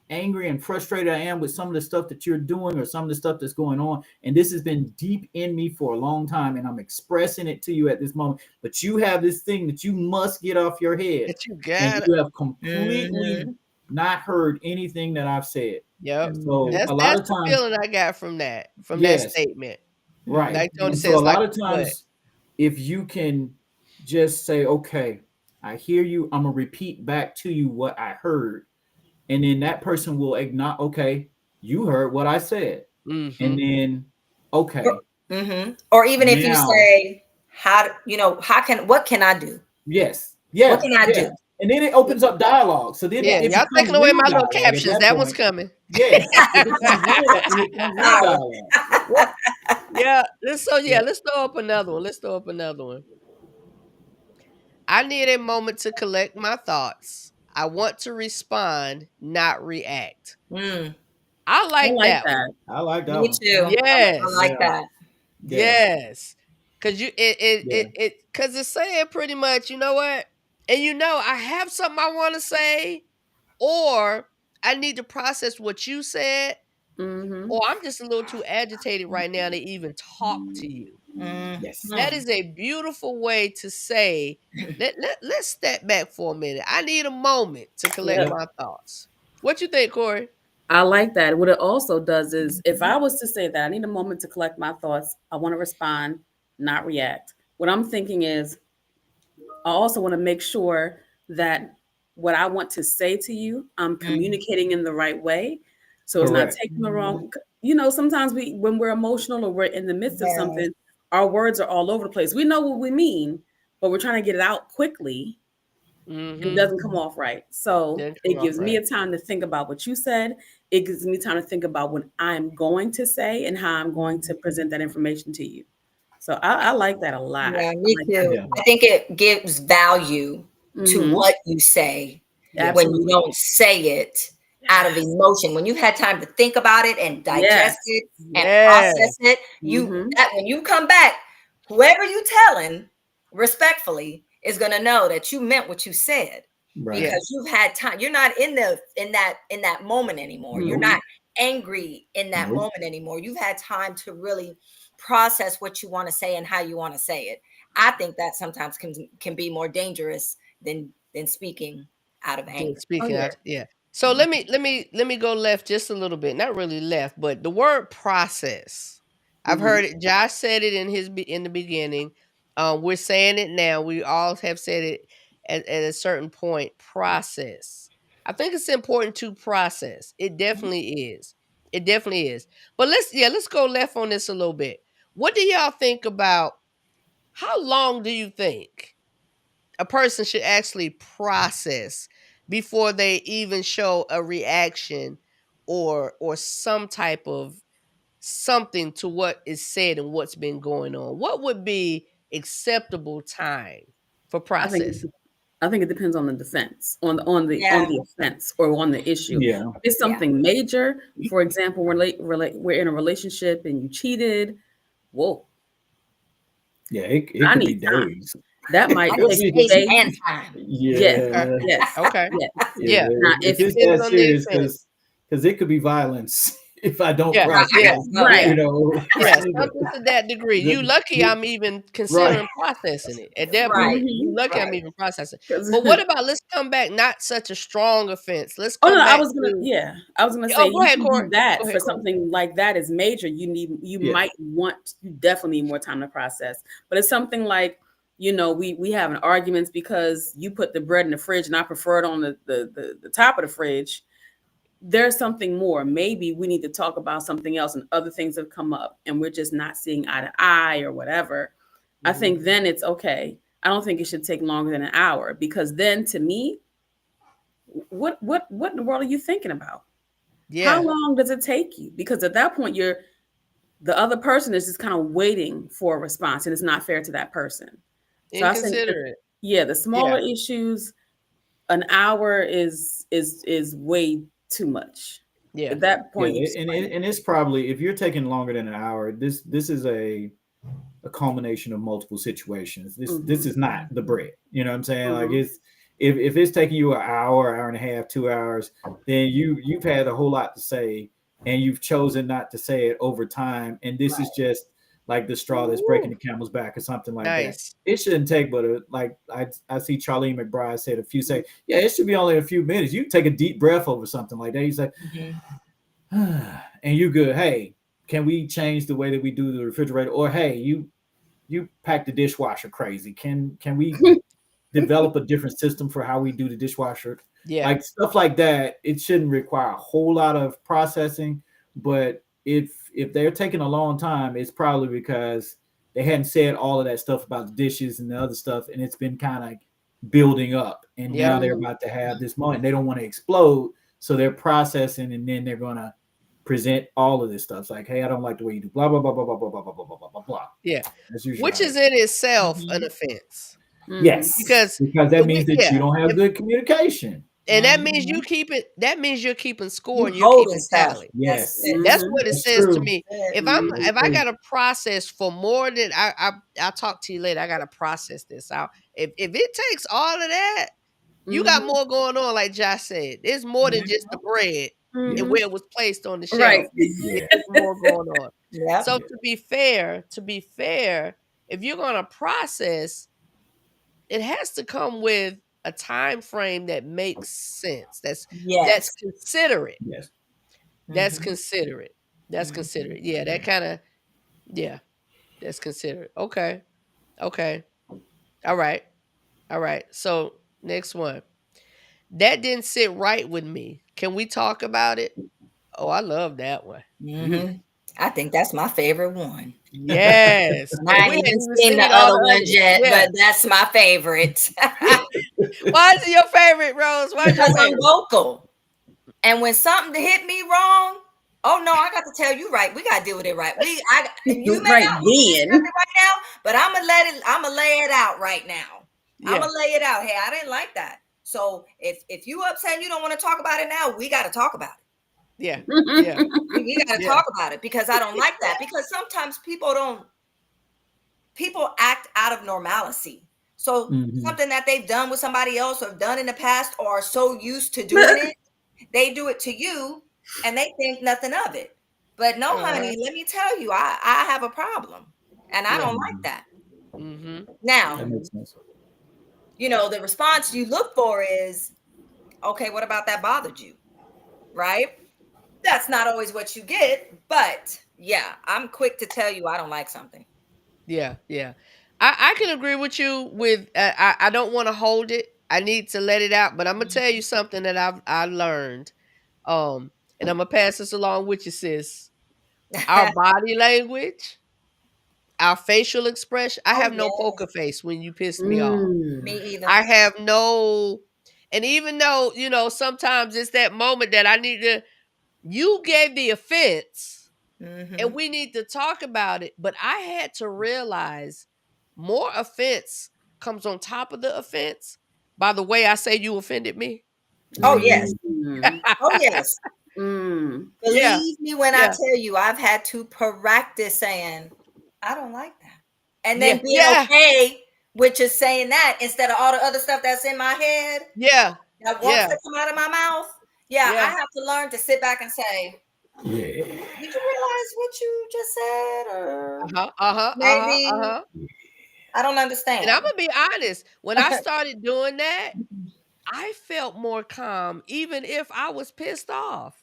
angry and frustrated I am with some of the stuff that you're doing or some of the stuff that's going on. And this has been deep in me for a long time, and I'm expressing it to you at this moment. But you have this thing that you must get off your head, That you and got it. you have completely Mhm. not heard anything that I've said. Yep. So Mhm. a lot That's of the times, feeling I got from that yes, statement. right. Like Tony And Mhm. said, so a it's like lot a of sweat. times, if you can just say, okay, I hear you, I'm gonna repeat back to you what I heard. And then that person will acknowledge, okay, you heard what I said. And Mm-hmm. then, okay, Or even if you now, say, what can I do? yes, What yeah, can I yeah. do? And then it opens up dialogue. So then Yeah. it Y'all becomes taking away real my little dialogue at captions. that That one's point. coming. Yes, it becomes real Sorry. dialogue. Yep, Yeah. Yeah, yep. let's throw up another one. Let's throw up another one. I need a moment to collect my thoughts. I want to respond, not react. Mm, I I like like that one. that. I like that me one. too. I Yes. like Yeah, that. yeah, Yes. Cause yeah. cause it's saying pretty much, you know what? And I have something I want to say, or I need to process what you said, Mm-hmm. or I'm just a little too agitated right now to even talk to you. Yes. That Mhm. is a beautiful way to say, let's step back for a minute. I need a moment to collect Yep. Yep. my thoughts. What you think, Corey? I like that. What it also does is if I was to say that I need a moment to collect my thoughts, I want to respond, not react. What I'm thinking is I also want to make sure that what I want to say to you, I'm Mhm. communicating in the right way. So it's not Correct. taking the wrong, sometimes when we're emotional or we're in the midst of Yes. something, our words are all over the place. We know what we mean, but we're trying to get it out quickly and it Mm-hmm. doesn't come off right. So Didn't come it off gives me right. a time to think about what you said. It gives me time to think about what I'm going to say and how I'm going to present that information to you. So I like that a lot. Yeah, I me like that. too. Yeah. I think it gives value to Hmm. what you say Yeah. when you Absolutely. don't say it out of Yes. emotion. When you've had time to think about it and Yes. digest it and Yes. process it, Hmm. when you come back, whoever you telling respectfully is gonna know that you meant what you said Right. Yeah. because you've had time. You're not in that moment anymore. You're Nope. not Hmm. angry in that Nope. moment anymore. You've had time to really process what you want to say and how you want to say it. I think that sometimes can be more dangerous than speaking out of Then anger. Oh speaking yeah. out, yeah. So let me go left just a little bit. Not really left, but the word process. I've Hmm. heard it. Josh said it in the beginning. We're saying it now. We all have said it at a certain point. Process. I think it's important to process. It definitely is. It definitely is. But let's go left on this a little bit. What do y'all think about how long do you think a person should actually process before they even show a reaction or some type of something to what is said and what's been going on? What would be acceptable time for I think processing? I think it depends on the defense, on Yeah, the offense or on the issue. Yeah. If it's yeah. something major, for example, we're in a relationship and you cheated. Whoa, Yeah. It I could need be time. days. That It might I could need take be. space days. and time. Yes, Okay. Yeah. yes, Okay. yes. Yeah. Yeah. Now, If if it's Depends that on the serious, offense. because it could be violence. if I don't Yeah, process. yeah, Right. You know, yeah, something to that degree. You The- lucky the- I'm even right. considering processing it at that Right. point. You Mhm. lucky I'm Right. even processing. 'Cause But what about let's come back, not such a strong offense. Let's oh no, come back to I was gonna say oh, go you ahead, can do Corey. that Go for ahead, Corey. something like that is major. You Yeah. you definitely need more time to process. But it's something like, we having arguments because you put the bread in the fridge and I prefer it on the top of the fridge. There's something more. Maybe we need to talk about something else and other things have come up and we're just not seeing eye to eye or whatever. I think then it's okay. I don't think it should take longer than an hour because then to me, what in the world are you thinking about? How Yeah, long does it take you? Because at that point, the other person is just kind of waiting for a response, and it's not fair to that person. So I think, inconsiderate. yeah, the Yeah, smaller issues, an hour is way too much. yeah, At that Yeah, point, you and it's probably if you're taking longer than an hour, this is a culmination of multiple situations. This Mhm. is not the bread. You know what I'm saying? Like Mhm. it's if it's taking you an hour, hour and a half, 2 hours, then you've had a whole lot to say and you've chosen not to say it over time. And this is Right. just like the straw that's breaking Ooh, the camel's back or something like that. nice. It shouldn't take but I see Charlene McBride said a few seconds. Yeah, it should be only a few minutes. You take a deep breath over something like that. You say, Mhm. and you good. Hey, can we change the way that we do the refrigerator? Or hey, you pack the dishwasher crazy. Can we develop a different system for how we do the dishwasher? Yeah, Like stuff like that. It shouldn't require a whole lot of processing, but if they're taking a long time, it's probably because they hadn't said all of that stuff about the dishes and the other stuff, and it's been kind of building up. And now yep, they're about to have this moment. They don't want to explode, so they're processing, and then they're gonna present all of this stuff. It's like, hey, I don't like the way you do blah blah blah blah blah blah blah blah blah blah blah blah. yeah. That's usually Which how they is go. in itself an Mhm. offense Mhm. Yes, because because that means that you yeah, don't have good communication. and that means you Mhm. keep it. That means you're keeping score You and you're holding keeping stuff. tally. That's Yes, it. That's Mhm. what it that's says to true. me. That's it. Mhm. If I True. got to process for more than I'll talk to you later. I got to process this out. If it takes all of that, you got Mhm. more going on. Like Josh said, there's more than just the Mhm. bread and Mhm. where it was placed on the Right. shelf. Yeah, There's more going on. Yep. So yeah, to be fair, if you're gonna process, it has to come with a time frame that makes sense. That's Yes. considerate. yes. That's Mhm. considerate. That's Mhm. considerate. Yeah, that kind of yeah, that's considerate. Okay. Okay. All right. All right. So next one. That didn't sit right with me. Can we talk about it? Oh, I love that one. Mhm. I think that's my favorite one. Yes. And And I we ain't hadn't even even seen the seen all other the ones others. yet, Yeah. but that's my favorite. Why is it your favorite, Rose? Why is your Because I'm favorite? vocal. And when something hit me wrong, oh no, I got to tell you right. We got to deal with it right. You may Right not want to accept then. it right now, but I'm gonna lay it out right now. I'm Yeah. gonna lay it out. Hey, I didn't like that. So if you upset and you don't want to talk about it now, we got to talk about it. Yeah. Yeah. We got to Yeah. talk about it because I don't like that. Because sometimes people act out of normalcy. So Mhm. something that they've done with somebody else or done in the past or are so used to doing it, they do it to you and they think nothing of it. But no, Uh-huh. honey, let me tell you, I have a problem and I Yeah. don't like Mhm. that. Mhm. Now, That Mhm. makes sense. the response you look for is, okay, what about that bothered you? Right? That's not always what you get, but yeah, I'm quick to tell you I don't like something. Yeah. Yeah. I can agree with you with I don't want to hold it. I need to let it out, but I'm gonna tell you something that I learned. And I'm gonna pass this along with you, sis. Our body language, our facial expression. I Oh have no yeah, poker face when you piss me off. me Mm. either. I have no, and even though, sometimes it's that moment that I need to, you gave the offense and Mm-hmm. we need to talk about it. But I had to realize more offense comes on top of the offense by the way I say you offended me. Oh yes. Mm. Oh yes. Mm. Yeah. Believe me when I Yeah. tell you, I've had to practice saying, I don't like that. And Yeah. then being Yeah. okay with just saying that instead of all the other stuff that's in my head Yeah. that wants Yeah. to come out of my mouth. Yeah, I Yeah. have to learn to sit back and say, Yeah. Did you realize what you just said, or maybe Uh-huh. I don't And I'm understand? gonna be honest, when I started doing that, I felt more calm, even if I was pissed off.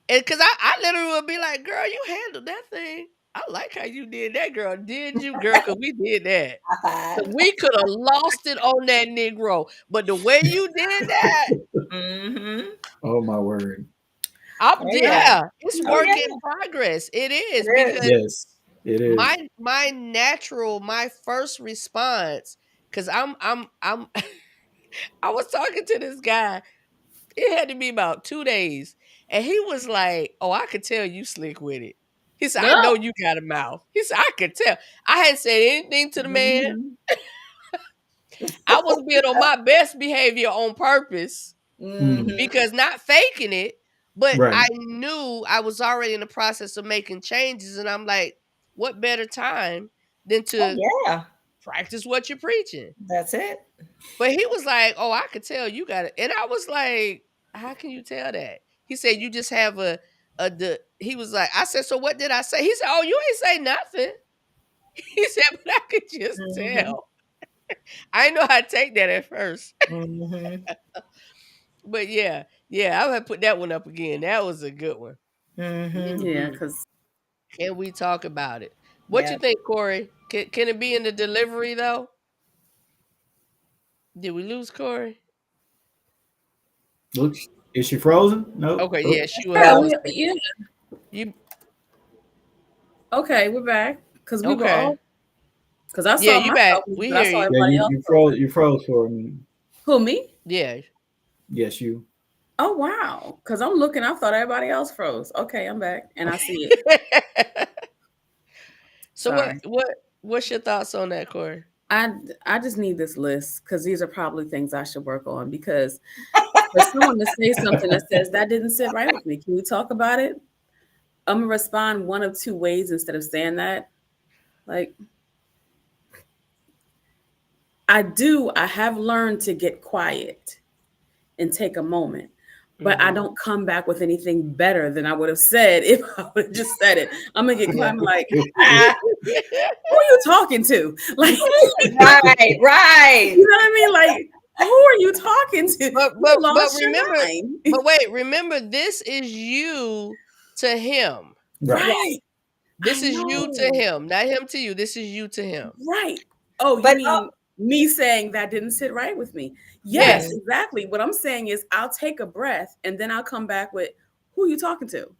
And because I literally would be like, girl, you handled that thing. I like how you did that, girl. Did you, girl? Because we did that. High 'Cause we could have lost it on that Negro. But the way you did that, Mm-hmm. Oh my word. Oh yeah. yeah, it's Oh work yeah. in progress. It It is is. because Yes, it is. my first response, because I'm I was talking to this guy. It had to be about 2 days, and he was like, "Oh, I could tell you slick with it." He said, "I know No. you got a mouth." He said, "I could tell." I hadn't said anything to the man. Mhm. I was being on my best behavior on purpose Mm, Mm-hmm. because not faking it, but right. I knew I was already in the process of making changes, and I'm like, what better time than Oh to yeah. practice what you're preaching? That's it. But he was like, "Oh, I could tell you got it," and I was like, "How can you tell that?" He said, "You just have the." He was like, I said, "So what did I say?" He said, "Oh, you ain't say nothing." He said, "But I could just Mm-hmm. tell." I didn't know how to take that at first, Mm-hmm. but yeah, I'm gonna put that one up again. That was a good one. Mm-hmm. Yeah, Mhm. because Can we talk about it? What you Yep. think, Corey? Can it be in the delivery though? Did we lose Corey? Look, is she frozen? No. Okay, Oh, yeah, she will yeah, have to So say yeah. you. Okay, we're back because we were Okay, all because I yeah, saw you back. myself, leave, We but I hear saw you. yeah, everybody else you frozen. froze. You froze for a minute. Who, me? Yeah. Yes, you. Oh wow! Because I'm looking, I thought everybody else froze. Okay, I'm back and I see it. So what Sorry. what what's your thoughts on that, Corey? I I just need this list because these are probably things I should work on. Because for someone to say something that says that didn't sit right with me, can we talk about it? I'm gonna respond one of two ways instead of saying that. Like I have learned to get quiet and take a moment. But I Mhm. don't come back with anything better than I would have said if I would have just said it. I'm gonna get quiet. Yeah. I'm like, who are you talking to? Like, you right, right. know what I mean? Like, who are you talking to? But You but but lost your remember mind. but wait, remember this is you to him. Right. Right. I This is you to know. him, not him to you. This is you to him. Right. Oh, you But mean me saying that didn't sit right with me? Yes, Yes. mhm. exactly. What I'm saying is I'll take a breath and then I'll come back with who are you talking to?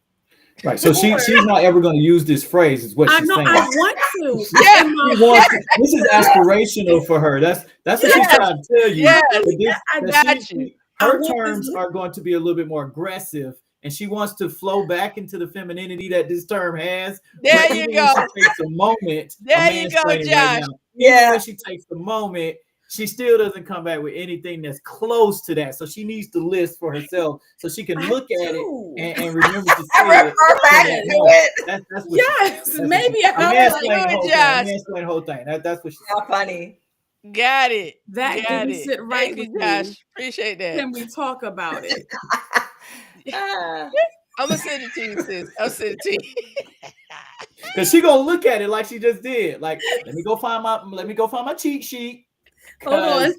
Right. So Or she's not ever going to use this phrase. Is what I she's know I saying. want to Yeah. in my She wants. This is aspirational for her. That's what she's Yes. trying to tell you. I Yes. really That this I, that Got you. I her want this terms list. are going to be a little bit more aggressive, and she wants to flow back into the femininity that this term has. There But you even when go. she takes a moment, I'm There you go, mansplaining right Josh. now. Even Yeah. when she takes a moment, she still doesn't come back with anything that's close to that. So she needs to list for herself so she can I look at it do. and remember to I say it refer in back that to Yes. moment. it. That's what she. Yes. That's what she. Maybe I'm I'll be like, mansplaining the Understood, whole thing. I'm Josh. mansplaining the whole thing. That's what she's saying. How funny. Got it. that Got didn't it. sit right Thank you, with me. Josh. Appreciate that. Can we talk about it? Ah. I'm gonna send it to you, sis. I'll send it to you. Cause she gonna look at it like she just did. Like, let me go find my cheat sheet. Hold on.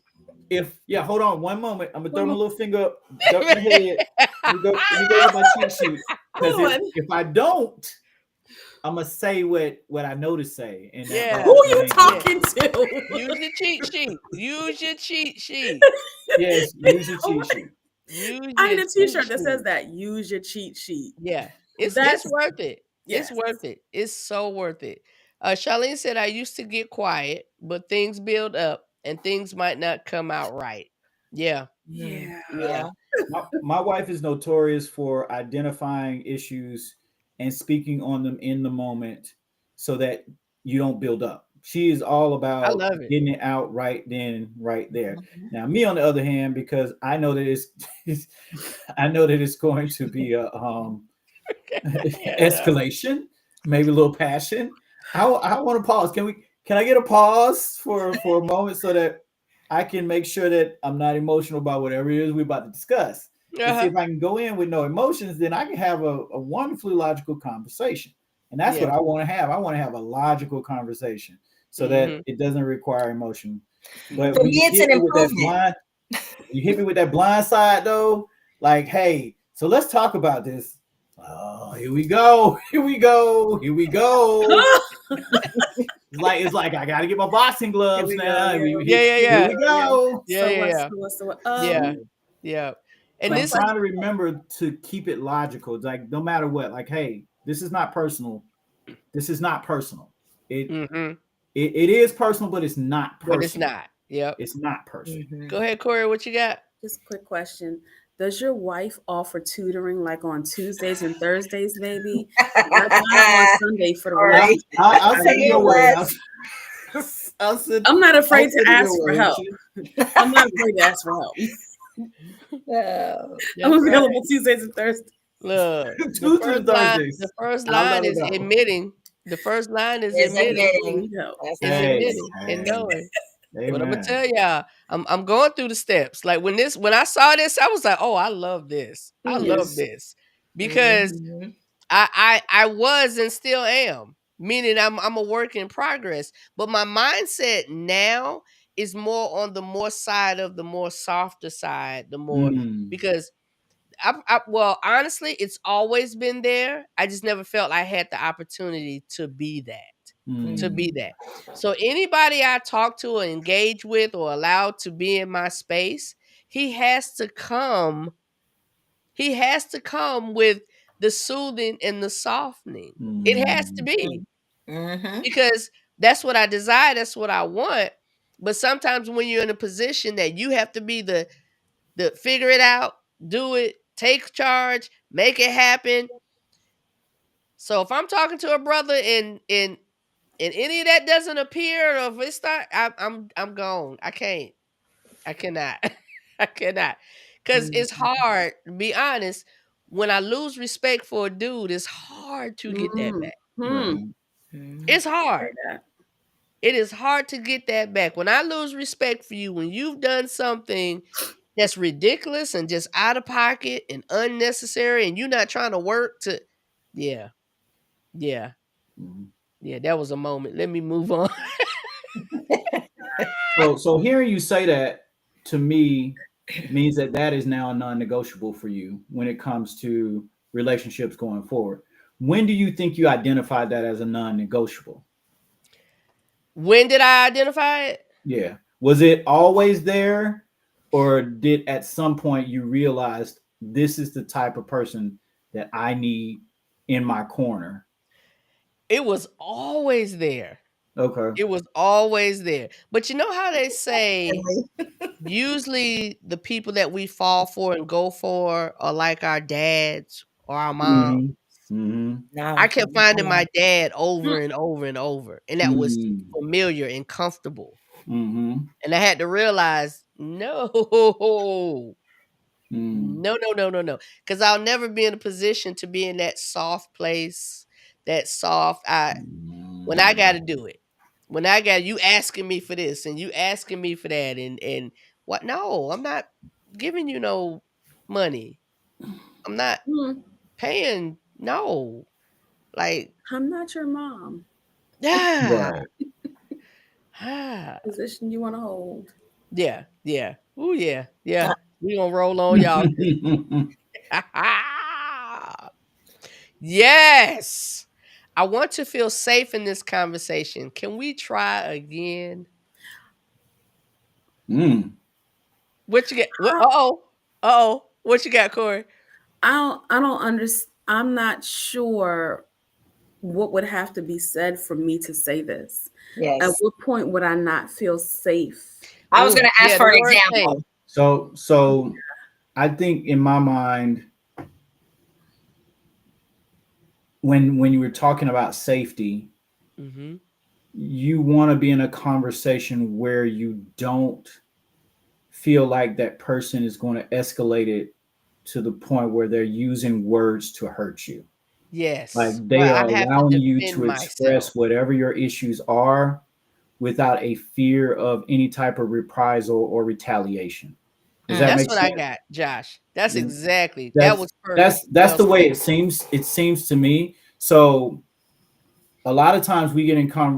Cause hold on one moment. I'm gonna throw Hold my on. little finger up, duck my head. Let me go get my cheat sheet. Cause Hold on. if I don't, I'm gonna say what I know to say, and Who Yeah. are that you ain't good. Yeah. talking to? Use your cheat sheet. Use your cheat sheet. Yes, use your Oh cheat my- sheet. Use I your need a cheat t-shirt that says sheet. that. Use your cheat sheet. Yeah. It's That's worth it. It's yes. worth it. It's so worth it. Charlene said I used to get quiet, but things build up and things might not come out right. Yeah. Mhm. Yeah. Yeah. Yeah. My wife is notorious for identifying issues and speaking on them in the moment so that you don't build up. She is all I about love it. getting it out right then, right there. Mhm. Now, me on the other hand, because I know that I know that it's going to be a Yeah. escalation, maybe a little passion. I want to pause. Can I get a pause for a moment so that I can make sure that I'm not emotional about whatever it is we're about to discuss? And see Uh-huh. if I can go in with no emotions, then I can have a wonderfully logical conversation. And that's what Yeah. I want to have. I want to have a logical conversation so that Mhm. it doesn't require emotion. But For Mhm. when me, you it's hit an me with that improvement. you hit me with that blind side though, like, hey, so let's talk about this. Oh, here we go. Here we go. Here we go. It's like I gotta get my boxing Here gloves we go. now. Yeah, yeah, Here yeah. we go. Yeah, So yeah, what? yeah. So what? So what? Yeah. Yeah. So And Quick I'm this is trying to question. remember to keep it logical. It's like no matter what, like, hey, this is not personal. This is not personal. It mhm. it is personal, but it's not But it's personal. not. Yep. It's not personal. Mhm. Go ahead, Corey. What you got? Just a quick question. Does your wife offer tutoring like on Tuesdays and Thursdays, maybe? Not on Sunday for the All right. I'll I send it Say need it your help. way. was. I'm not I'll afraid to send it ask your for way. help. I'm not afraid to ask for help. I'm That's right. available Tuesdays and Thursdays. Look, Tuesdays and the Thursdays. first I'll line let her is know. admitting. The first line is Is admitting. I admitting. need help. That's Is right. Hey, admitting and hey, knowing. But I'm gonna amen. tell y'all, I'm going through the steps. Like when I saw this, I was like, oh, I love this. I love Yes. this because Mhm. I was and still am. Meaning I'm a work in progress. But my mindset now is more on the more side of the more softer side, the more Mm, because well, honestly, it's always been there. I just never felt I had the opportunity to be that. To mm, be that. So anybody I talk to or engage with or allow to be in my space, he has to come he has to come with the soothing and the softening. It has to mm, be Mhm. because that's what I desire, that's what I want. But sometimes when you're in a position that you have to be the figure it out, do it, take charge, make it happen. So if I'm talking to a brother and any of that doesn't appear or if it's not, I'm gone. I can't. I cannot. I cannot. Cause Mhm. it's hard, to be honest. When I lose respect for a dude, it's hard to get that back. Hmm. right. It's Mhm. hard. Say that. It is hard to get that back. When I lose respect for you, when you've done something that's ridiculous and just out of pocket and unnecessary, and you're not trying to work to, yeah, yeah, Mhm. yeah, that was a moment. Let me move on. So hearing you say that to me means that that is now a non-negotiable for you when it comes to relationships going forward. When do you think you identified that as a non-negotiable? When did I identify it? Yeah. Was it always there, or did at some point you realized this is the type of person that I need in my corner? It was always there. Okay. It was always there. But you know how they say usually the people that we fall for and go for are like our dads or our mom. Mm-hmm. Mm-hmm. I No. kept finding my dad over and over and over, and that was Mm-hmm. familiar and comfortable. Mm-hmm. And I had to realize, no, Mm-hmm. no, no, no, no, no. Because I'll never be in a position to be in that soft place, that soft. When I got to do it, when I got you asking me for this and you asking me for that, and what? No, I'm not giving you no money. I'm not Hmm. paying. No, like I'm not your mom. ah, Right. ah, Position you want to hold. yeah, yeah, oh yeah, yeah. We gonna roll on y'all. Yes. I want to feel safe in this conversation. Can we try again? Mm. What you get? What? I, Uh-oh. Uh-oh. What you got, Corey? I don't understand. I'm not sure what would have to be said for me to say this. At Yes. what point would I not feel safe? I was Oh, going to ask yeah, the for an word safe. example. So I think in my mind, when you were talking about safety, Mhm. you want to be in a conversation where you don't feel like that person is going to escalate it to the point where they're using words to hurt you. Like Yes. they Well, are I have to allowing you defend to myself. express whatever your issues are without a fear of any type of reprisal or retaliation. Does that That's make Mm. what I sense? got, Josh. That's And exactly. That that's was perfect. that's Well the way said. it seems to me. So a lot of times we get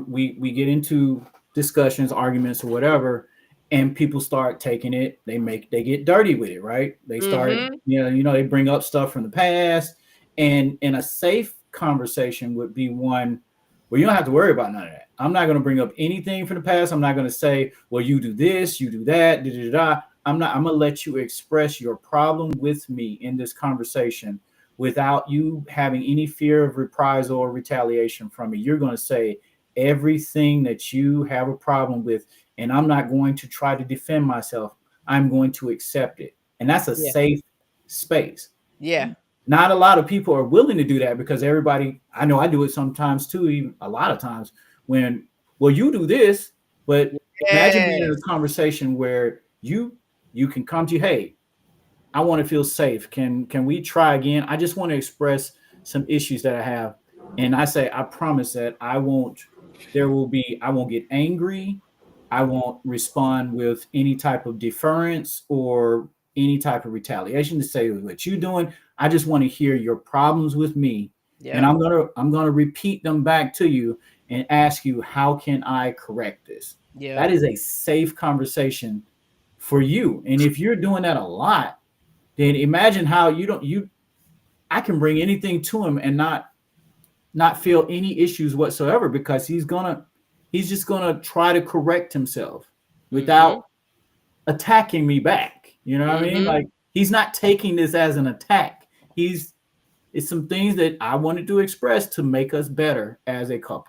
we get into discussions, arguments, or whatever, and people start taking it. They get dirty with it, right? They start, Mhm. they bring up stuff from the past, and in a safe conversation would be one where you don't have to worry about none of that. I'm not going to bring up anything from the past. I'm not going to say, well, you do this, you do that, da da da. I'm not. I'm going to let you express your problem with me in this conversation without you having any fear of reprisal or retaliation from me. You're going to say everything that you have a problem with, and I'm not going to try to defend myself. I'm going to accept it. And that's a Yeah. safe space. Yeah. Not a lot of people are willing to do that because everybody, I know I do it sometimes too, even a lot of times when, well, you do this, but imagine being in Yes. a conversation where you can come to, hey, I want to feel safe. Can we try again? I just want to express some issues that I have. And I say, I promise that I won't get angry. I won't respond with any type of deference or any type of retaliation to say what you're doing. I just want to hear your problems with me. And Yep. I'm gonna repeat them back to you and ask you, how can I correct this? That Yep. is a safe conversation for you. And if you're doing that a lot, then imagine how you don't you I can bring anything to him and not feel any issues whatsoever because he's just gonna try to correct himself without Mhm. attacking me back. You know what I mean? Mhm. Like he's not taking this as an attack. It's some things that I wanted to express to make us better as a couple.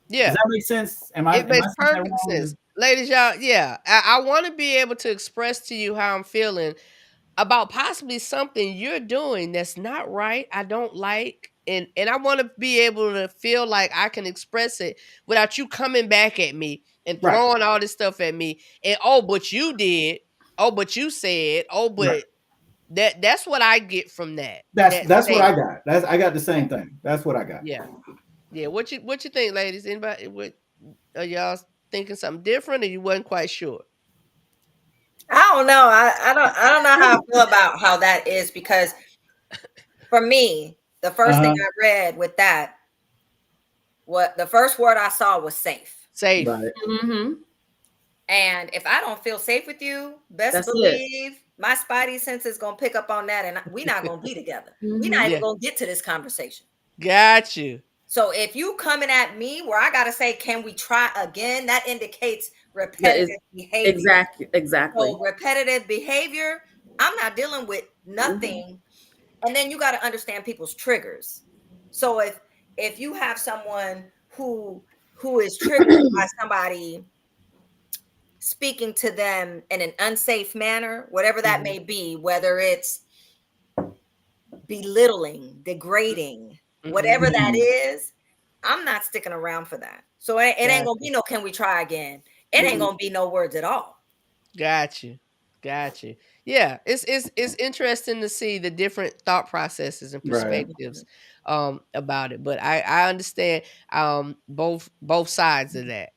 Does Yeah. that make sense? Am I It am I makes saying that perfect wrong? sense. Ladies, y'all, yeah. I want to be able to express to you how I'm feeling about possibly something you're doing that's not right, I don't like, and I want to be able to feel like I can express it without you coming back at me and Right, throwing all this stuff at me and oh, but you did, oh, but you said, oh, right. but that's what I get from that. That's That that's what I state. got. I got the Yeah. same thing. That's what I got. Yeah. Yeah. What you think, ladies? Anybody what are y'all thinking something different or you wasn't quite sure? I don't know. I don't know how I feel about how that is because for me, the first thing Uh-huh. I read with that, what the first word I saw was safe. Safe. Right. Mm-hmm. And if I don't feel safe with you, best That's it. believe my spidey sense is gonna pick up on that, and we're not gonna be together. We're not Mm-hmm. even Yeah. gonna get to this conversation. Got you. So if you coming at me where I gotta say, can we try again? That indicates That is repetitive behavior. exactly. So repetitive behavior, I'm not dealing with Mm-hmm. nothing. And then you got to understand people's triggers. So if you have someone who is triggered by somebody speaking to them in an unsafe manner, whatever that Mhm. may be, whether it's belittling, degrading, Mhm. whatever that Mhm. is, I'm not sticking around for that. So it ain't gonna Gotcha. be no can we try again. It ain't Mm-mm. gonna be no words at all. Got you. Got you. Yeah, it's interesting to see the different thought processes and Right. perspectives about it. But I understand both sides of that.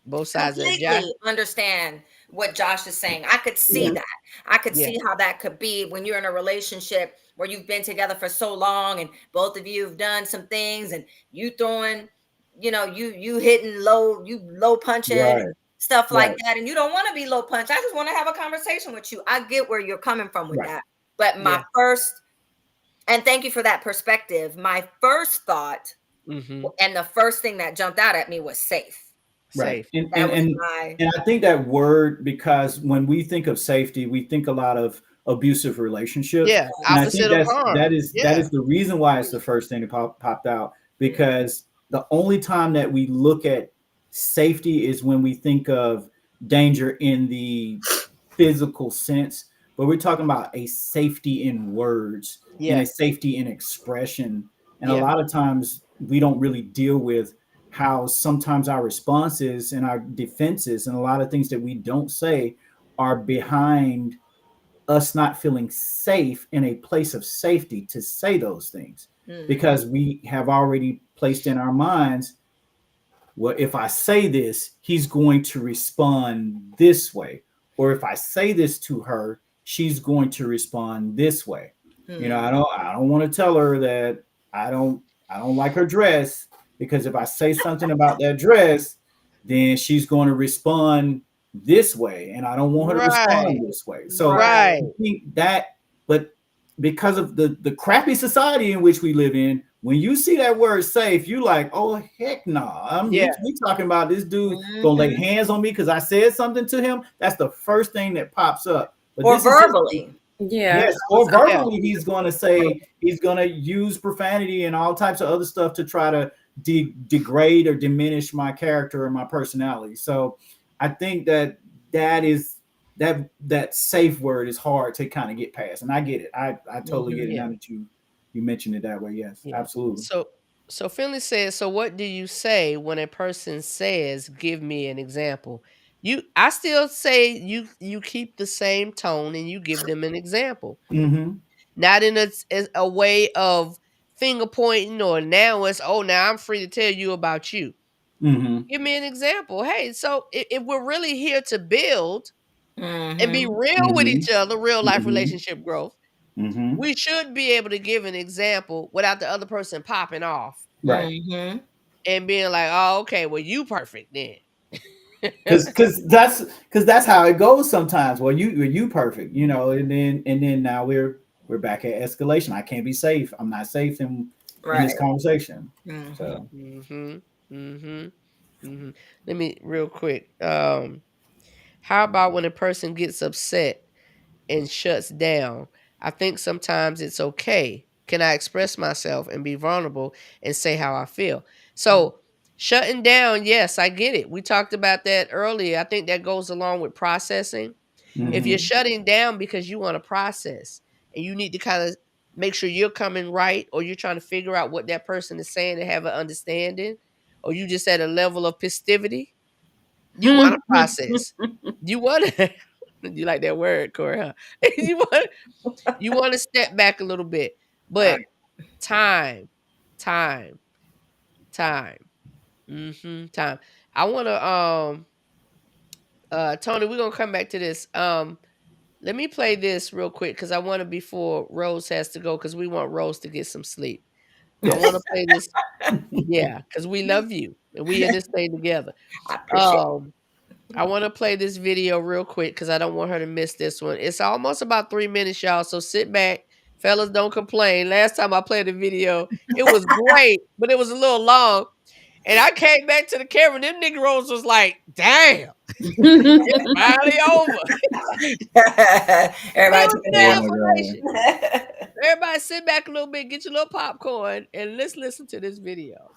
Both sides of it. Completely Yeah. understand what Josh is saying. I could see Yeah. that. I could Yeah. see how that could be when you're in a relationship where you've been together for so long and both of you have done some things and you throwing, you hitting low, you low punching Right. and stuff like Right. that. And you don't want to be low punch. I just want to have a conversation with you. I get where you're coming from with Right. that. But Yeah. and thank you for that perspective. My first thought Mhm. and the first thing that jumped out at me was safe. Right. Safe. And and That was and my and I think that word, because when we think of safety, we think a lot of abusive relationships. Yeah. And I think Opposite of harm. that Yeah. is the reason why it's the first thing that popped out. Because the only time that we look at safety is when we think of danger in the physical sense, but we're talking about a safety in words and a Yeah. safety in expression. And a Yeah. lot of times we don't really deal with how sometimes our responses and our defenses and a lot of things that we don't say are behind us not feeling safe in a place of safety to say those things Mhm. because we have already placed in our minds, well, if I say this, he's going to respond this way. Or if I say this to her, she's going to respond this way. You know, Hmm. I don't want to tell her that I don't like her dress, because if I say something about that dress, then she's going to respond this way, and I don't want her to Right. respond this way. So Right. I Right. think that, but because of the crappy society in which we live in, when you see that word safe, you like, oh heck no, Yeah. we talking about this dude gonna lay Hmm. hands on me because I said something to him. That's the first thing that pops up. But Or this is just, verbally. Yeah. yes, or Yeah. verbally, he's going to say, he's going to use profanity and all types of other stuff to try to degrade or diminish my character or my personality. So I think that is that safe word is hard to kind of get past, and I get it. I totally get it Yeah. now that you mentioned it that way. Yes, Yeah. absolutely. So Finley says, so what do you say when a person says, give me an example? I still say you keep the same tone and you give them an example. Mm-hmm. Not in as a way of finger pointing or now it's, oh, now I'm free to tell you about you. Mm-hmm. Give me an example. Hey, so if we're really here to build and be Hmm. real with Mm-hmm. each other, real life Mm-hmm. relationship growth, Mm-hmm. we should be able to give an example without the other person popping off Right. Hmm. and being like, "Oh, okay, well, you perfect then." Because that's how it goes sometimes. Well, you perfect, you know, and then now we're back at escalation. I can't be safe. I'm not safe in this Right. conversation. Hmm. So Mhm. Mhm. Mhm. Let me real quick. How about when a person gets upset and shuts down? I think sometimes it's okay. Can I express myself and be vulnerable and say how I feel? So, shutting down, yes, I get it. We talked about that earlier. I think that goes along with processing. If you're mm-hmm. shutting down because you want to process and you need to kind of make sure you're coming right, or you're trying to figure out what that person is saying and have an understanding, or you just at a level of festivity, you want to process. You want to you like that word, Corey, huh? You want to step back a little bit. Right. But time, time, time. Time. I want to Tony, we're going to come back to this. Let me play this real quick because I want to before Rose has to go because we want Rose to get some sleep. I want to Yes. play this, yeah, because we love you and we in this thing together. I appreciate Um, I want to play this video real quick because I don't want her to miss this one. It's almost about 3 minutes, y'all. So sit back, fellas. Don't complain. Last time I played the video, it was great, but it was a little long. And I came back to the camera, and them Negroes was like, "Damn, it's finally over." it. But it Everybody was took a good nap. Oh my God. information. Everybody sit back a little bit, get your little popcorn, and let's listen to this video.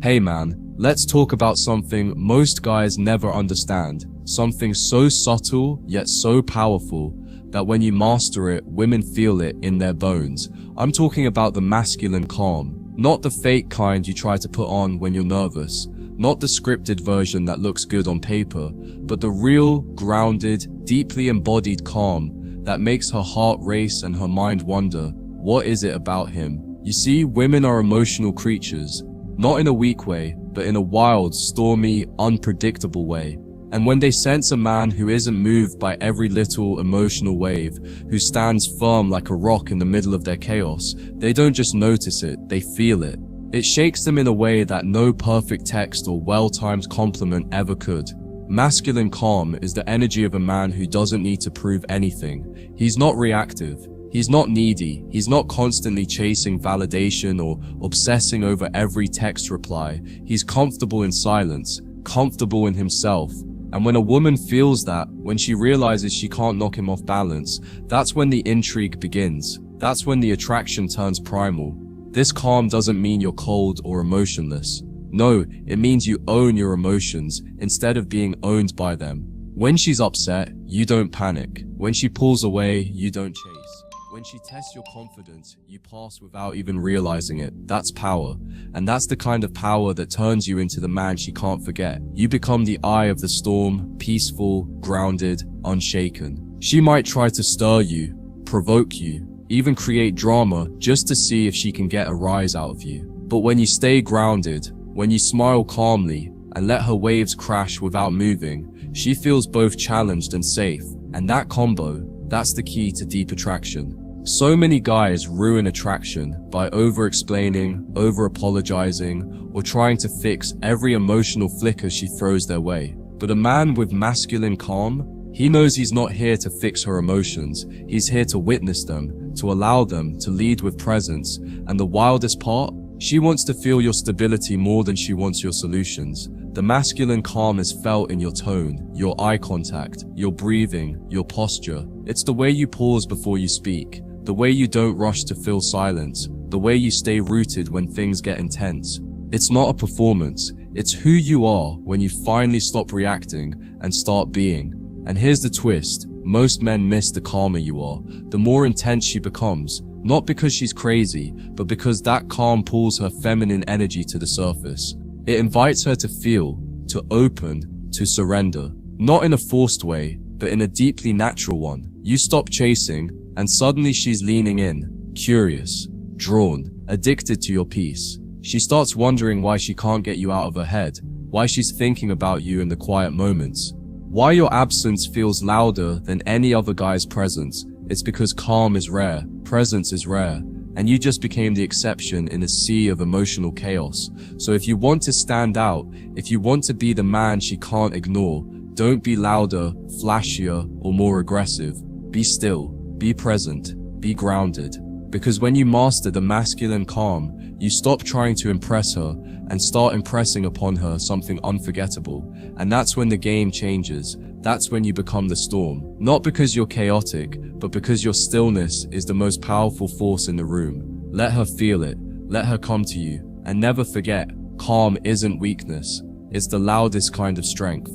Hey man, let's talk about something most guys never understand. Something so subtle yet so powerful that when you master it, women feel it in their bones. I'm talking about the masculine calm. Not the fake kind you try to put on when you're nervous. Not the scripted version that looks good on paper, but the real, grounded, deeply embodied calm that makes her heart race and her mind wonder, what is it about him? You see, women are emotional creatures. Not in a weak way, but in a wild, stormy, unpredictable way. And when they sense a man who isn't moved by every little emotional wave, who stands firm like a rock in the middle of their chaos, they don't just notice it, they feel it. It shakes them in a way that no perfect text or well-timed compliment ever could. Masculine calm is the energy of a man who doesn't need to prove anything. He's not reactive. He's not needy. He's not constantly chasing validation or obsessing over every text reply. He's comfortable in silence, comfortable in himself. And when a woman feels that, when she realizes she can't knock him off balance, that's when the intrigue begins. That's when the attraction turns primal. This calm doesn't mean you're cold or emotionless. No, it means you own your emotions instead of being owned by them. When she's upset, you don't panic. When she pulls away, you don't chase. When she tests your confidence, you pass without even realizing it. That's power. And that's the kind of power that turns you into the man she can't forget. You become the eye of the storm, peaceful, grounded, unshaken. She might try to stir you, provoke you, even create drama just to see if she can get a rise out of you. But when you stay grounded, when you smile calmly and let her waves crash without moving, she feels both challenged and safe. And that combo, That's the key to deep attraction. So many guys ruin attraction by over-explaining, over-apologizing, or trying to fix every emotional flicker she throws their way. But a man with masculine calm, he knows he's not here to fix her emotions. He's here to witness them, to allow them, to lead with presence. And the wildest part? She wants to feel your stability more than she wants your solutions. The masculine calm is felt in your tone, your eye contact, your breathing, your posture. It's the way you pause before you speak, the way you don't rush to fill silence, the way you stay rooted when things get intense. It's not a performance, it's who you are when you finally stop reacting and start being. And here's the twist, most men miss the calmer you are, the more intense she becomes, not because she's crazy, but because that calm pulls her feminine energy to the surface. It invites her to feel, to open, to surrender. Not in a forced way, but in a deeply natural one. You stop chasing, and suddenly she's leaning in, curious, drawn, addicted to your peace. She starts wondering why she can't get you out of her head, why she's thinking about you in the quiet moments, why your absence feels louder than any other guy's presence. It's because calm is rare, presence is rare, and you just became the exception in a sea of emotional chaos. So if you want to stand out, if you want to be the man she can't ignore, don't be louder, flashier, or more aggressive. Be still, be present, be grounded. Because when you master the masculine calm, you stop trying to impress her and start impressing upon her something unforgettable. And that's when the game changes. That's when you become the storm. Not because you're chaotic, but because your stillness is the most powerful force in the room. Let her feel it. Let her come to you. And never forget, calm isn't weakness. It's the loudest kind of strength.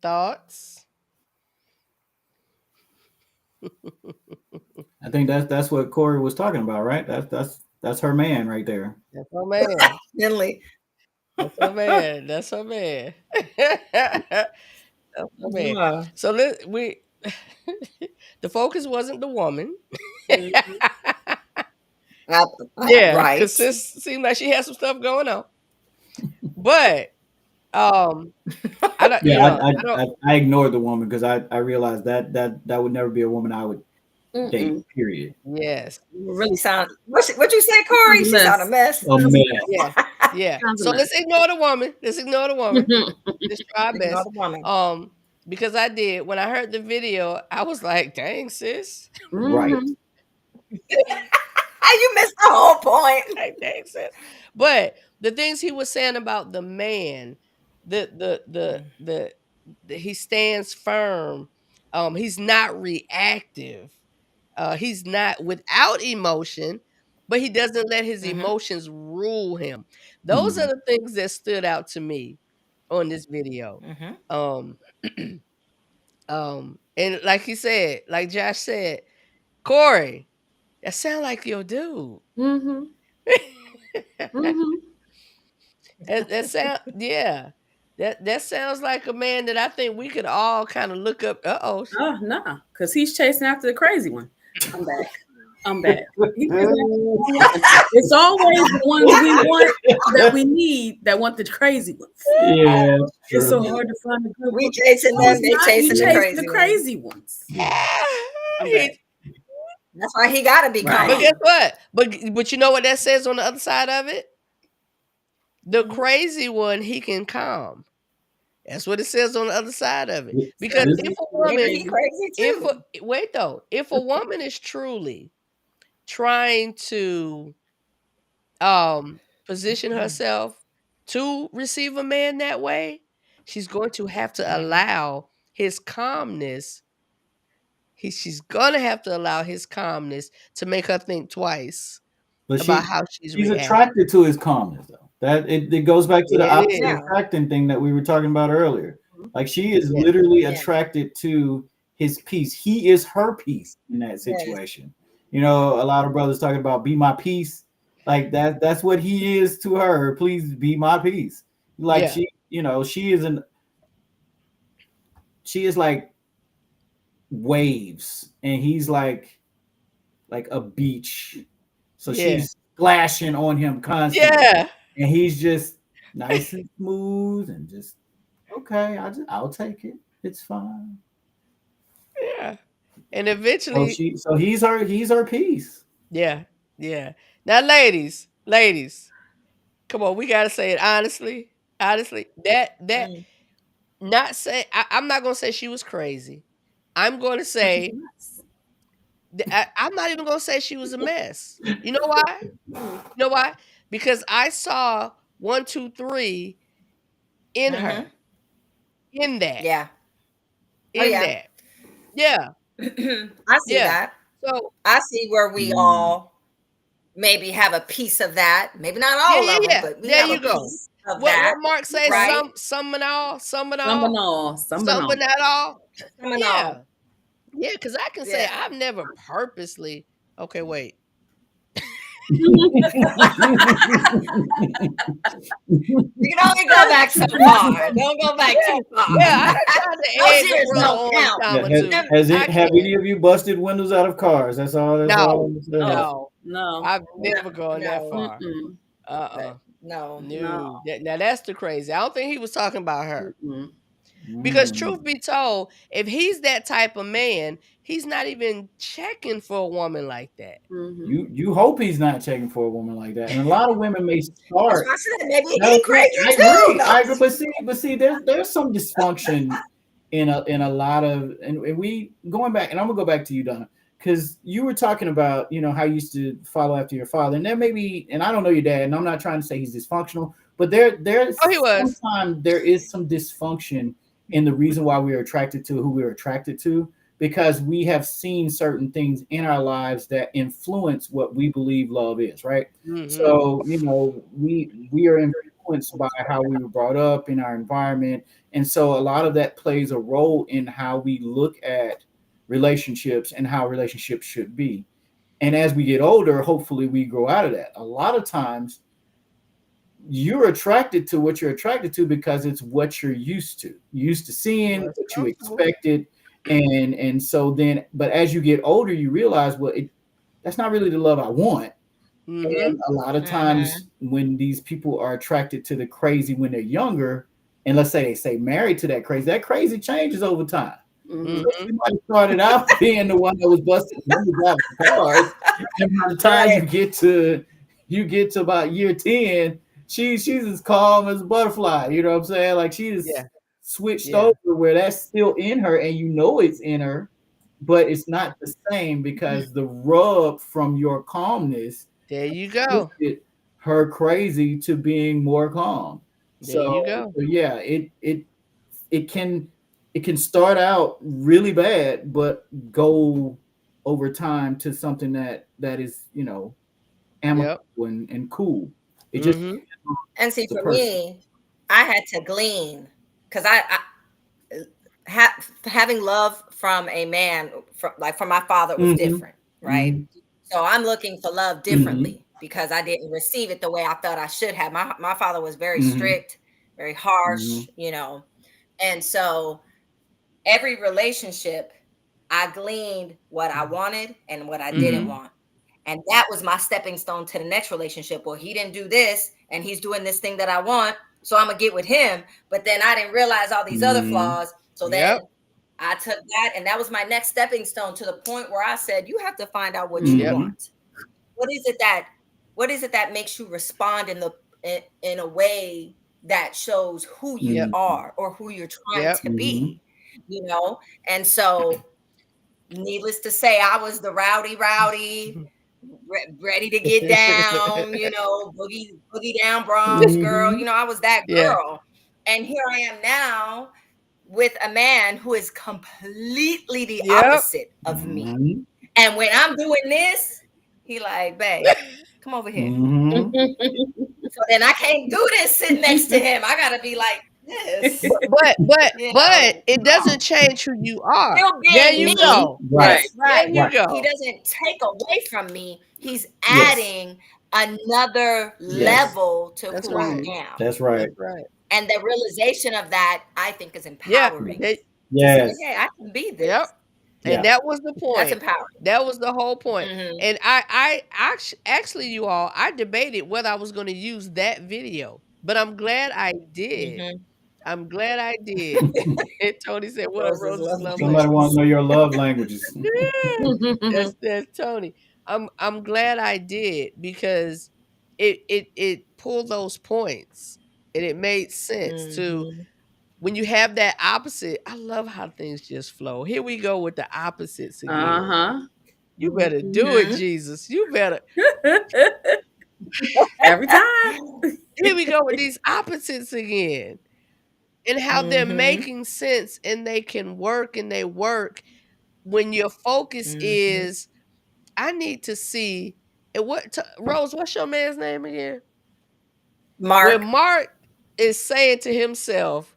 Thoughts? I think that's what Corey was talking about, right? That's her man right there. That's her man. Finley. That's her man. That's her man. That's her man. Yeah. So the focus wasn't the woman. Mhm. Yeah, Right. because sis seemed like she had some stuff going on. But I don't, Yeah, I don't. I ignored the woman because I realized that would never be a woman I would date. Mm-mm. Period. Yes, Really sound. What you say, Corey? She sound a mess. A mess. yeah, yeah. Sounds a So mess. let's ignore the woman. Let's ignore the woman. Let's try our Ignore best. the woman. Because I did when I heard the video, I was like, "Dang, sis." Right. Mhm. You missed the whole point. Like, dang, sis. But the things he was saying about the man, the he stands firm. He's not reactive. He's not without emotion, but he doesn't let his Mhm. emotions rule him. Those are Mhm. the things that stood out to me on this video. Mhm. Um, and like he said, like Josh said, Corey, that sound like your dude. Mhm. Mhm. That sound, yeah. That sounds like a man that I think we could all kind of look up. Oh no, because he's chasing after the crazy one. I'm back. I'm back. He's chasing after the wrong one. It's always the ones we want that we need that want the crazy ones. Yeah, It's so true. hard to find a good We one. chasing No, them. it's They not. You chasing the chasing crazy the ones. crazy ones. I'm back. That's why he got to be Right. But calm. guess what? But you know what that says on the other side of it? The crazy one he can calm. That's what it says on the other side of it. Because This if a Maybe woman, he crazy if too. wait though, if a woman is truly trying to position herself to receive a man that way, she's going to have to allow his calmness. She's gonna have to allow his calmness to make her think twice but about how she's she's reacting. attracted to his calmness though. That it goes back to the It opposite is. Yeah. attracting thing that we were talking about earlier. Like she is Yeah. literally Yeah. attracted to his peace. He is her peace in that Yes. situation. You know, a lot of brothers talking about be my peace. Like that's what he is to her. Please be my peace. Like Yeah. she is like waves and he's like a beach. So Yeah. she's splashing on him constantly. Yeah. And he's just nice and smooth, and just okay. I'll take it. It's fine. Yeah. And So eventually, he's her piece. yeah, yeah. Now, ladies, come on, we gotta say it honestly. Honestly, that Mm. not say I'm not gonna say she was crazy. I'm gonna say Yes. I'm not even gonna say she was a mess. You know why? You know why? Because I saw 1, 2, 3 in Mm-hmm. her. In that. Yeah. Oh In yeah. that. Yeah. I see Yeah. that. So I see where we Mm. all maybe have a piece of that. Maybe not yeah, all yeah, of them, yeah. but we There have a you go. piece of What that, Mark say? Right. right? Some and all, some and Some and all, all. Some and some but all. not all. Some and Yeah. all. Yeah, because I can say Yeah. I've never purposely okay, wait. You can only go back so far. Don't go back Yeah. too far. Yeah, I done tried to Those egg a years brother don't on a count. time Yeah, or has, two. I have can't. any of you busted windows out of cars? That's all. That's all No, I'm saying. Oh no. no. I've No, never gone that no, far. Mm-mm. Uh-uh. no. No. No. Now that's the crazy. I don't think he was talking about her. Mm-mm. Because Mm. truth be told, if he's that type of man, he's not even checking for a woman like that. Mm-hmm. You hope he's not checking for a woman like that, and a lot of women may That's start. why I said maybe No, he crazy I too. agree. No. I agree. But see, there's some dysfunction in a lot of, and we going back, and I'm gonna go back to you, Donna, because you were talking about how you used to follow after your father, and there may be, and I don't know your dad, and I'm not trying to say he's dysfunctional, but Oh, he there's was. sometimes there is some dysfunction in the reason why we are attracted to who we're attracted to, because we have seen certain things in our lives that influence what we believe love is, right? Mm-hmm. So, we are influenced by how we were brought up in our environment. And so a lot of that plays a role in how we look at relationships and how relationships should be. And as we get older, hopefully we grow out of that. A lot of times you're attracted to what you're attracted to because it's what you're used to. You're used to seeing Was what you comfortable. expected. And so then, but as you get older, you realize, well, that's not really the love I want. Mm-hmm. And a lot of Mm-hmm. times when these people are attracted to the crazy when they're younger, and let's say they say married to that crazy changes over time. Mm-hmm. So Mm-hmm. she might have started out being the one that was busting windows out of cars, and by the time Right. you get to about year 10, she's as calm as a butterfly. You know what I'm saying? Like she just Yeah. switched Yeah. over where that's still in her, and it's in her, but it's not the same because the rub from your calmness There you go. shifted her crazy to being more calm. There you go. So yeah, it can start out really bad, but go over time to something that is Yep. amicable and cool. It just Mm-hmm. And see, the for person. me, I had to glean because having love from a man, from my father, was Hmm. different, right? Hmm. So I'm looking for love Hmm. differently because I didn't receive it the way I felt I should have. My father was very Hmm. strict, very harsh, Hmm. and so every relationship, I gleaned what I wanted and what I didn't Hmm. want. And that was my stepping stone to the next relationship. Well, he didn't do this and he's doing this thing that I want. So I'm going to get with him. But then I didn't realize all these other Hmm. flaws. So then Yep. I took that, and that was my next stepping stone to the point where I said, you have to find out what you Yep. Hmm. want. What is it that makes you respond in a way that shows who you Yep. Hmm. are or who you're trying Yep. to Hmm. be, you know? And so, needless to say, I was the rowdy, ready to get down, boogie down Bronx girl. Hmm. I was that Yeah. girl. And here I am now with a man who is completely the Yep. opposite of me. Hmm. And when I'm doing this, he like, babe, come over here. Hmm. So then I can't do this sitting next to him. I gotta be like this, But it no. doesn't change who you are. Still There being you Hmm. me. go. Right. Right. That's There right. you Right. He go. doesn't take away from me. He's Yes. adding another Yes. level to That's who I right. Mm-hmm. am. That's right. That's right. And the realization of that, I think, is Yeah. empowering They, to say, Yes. hey, I can be yep. this. And Yeah. that was the That's point. empowering. That was the whole point. Hmm. And actually, you all, I debated whether I was going to use that video but I'm glad I did. Mhm. I'm glad I did. And Tony said, "What are Rose's Rose's love love Somebody want languages?" to know your love languages. Yeah, that's Tony. I'm glad I did because it pulled those points and it made sense to Mhm. when you have that opposite. I love how things just flow. Here we go with the opposites again. Uh-huh. You better do it, Mhm. Jesus. You better. Every time. Here we go with these opposites again. And how they're Mhm. making sense and they can work and they work when your focus Mhm. is I need to see and Rose, what's your man's name again? When Mark. Mark is saying to himself,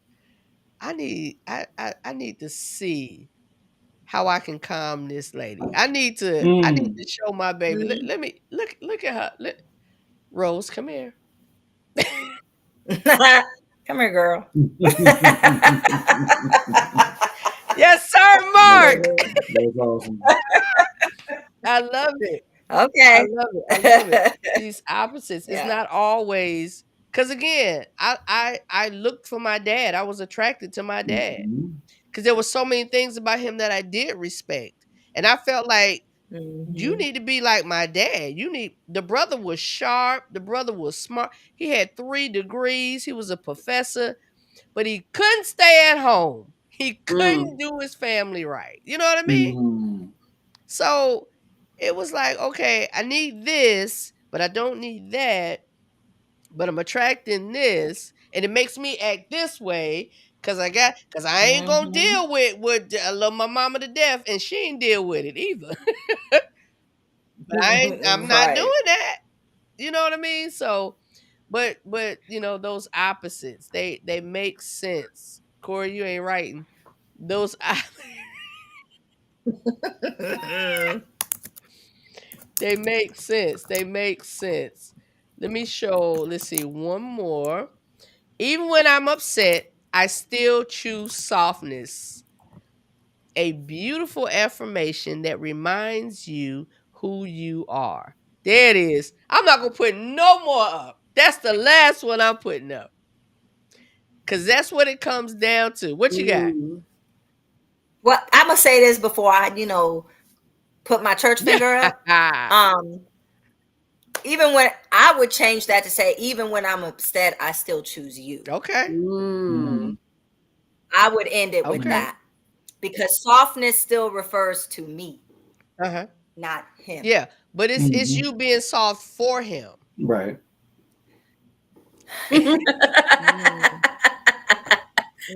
I need to see how I can calm this lady. I need Mm. to show my baby. Let, Mhm. let me look at her. Rose, come here. Come here, girl. Yes, sir, That's, Mark. that's awesome. I love it. I Okay. love it. I love it. These opposites. It's Yeah. not always because again, I looked for my dad. I was attracted to my dad Mhm. because there were so many things about him that I did respect, and I felt like you Mhm. need to be like my dad. The brother was sharp. The brother was smart. He had 3 degrees. He was a professor, but he couldn't stay at home. He couldn't Mm. do his family right. You know what I mean? Mhm. So it was like, okay, I need this, but I don't need that. But I'm attracting this, and it makes me act this way because I ain't gonna Mhm. deal with I love my mama to death, and she ain't deal with it either. But I'm not Right. doing that. You know what I mean? So, but those opposites they make sense. Corey, you ain't writing those. They make sense. They make sense. Let me show. Let's see. One more. Even when I'm upset, I still choose softness. A beautiful affirmation that reminds you who you are. There it is. I'm not going to put no more up. That's the last one I'm putting up. Because that's what it comes down to. What you got? Mm. Well, I'm gonna say this before I, put my church finger up. Yeah. Um, even when I would change that to say, even when I'm upset, I still choose you. Okay. Mm. Mhm. I would end it with Okay. Mhm. that because softness still refers to me, Uh-huh. not him. Yeah. But it's Mhm. you being soft for him. Right. Mm.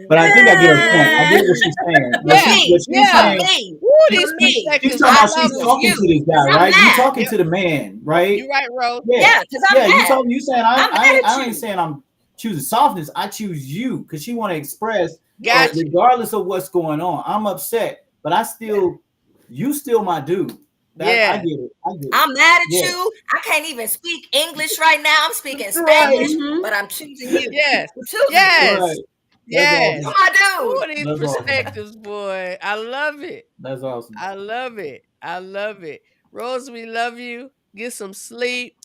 But I think I get her point. I get what she's saying. For Yeah. What me, she's for Yeah. saying, me, Woo, for these me, she's perspectives. talking I I about love she's choose them. talking to you this because guy, I'm right? You mad. talking Yep. to the man, You right? right, Rose. Yeah. Yeah, because I'm Yeah. mad. You saying I'm mad I at ain't you. saying I'm choosing softness. I choose you because she want to express that Got Yeah, you. regardless of what's going on, I'm upset, but yeah. you still my dude. That I Yeah. get it. I get it. I'm mad at Yeah. you. I can't even speak English right now. I'm speaking Right. Spanish, Mhm. but I'm choosing you. Yes. I'm choosing you. Yes. Right. That's You're awesome. Yes. my Ooh, dude. these That's awesome. perspectives, boy. I love it. That's awesome. I love it. I love it. Rose, we love you. Get some sleep.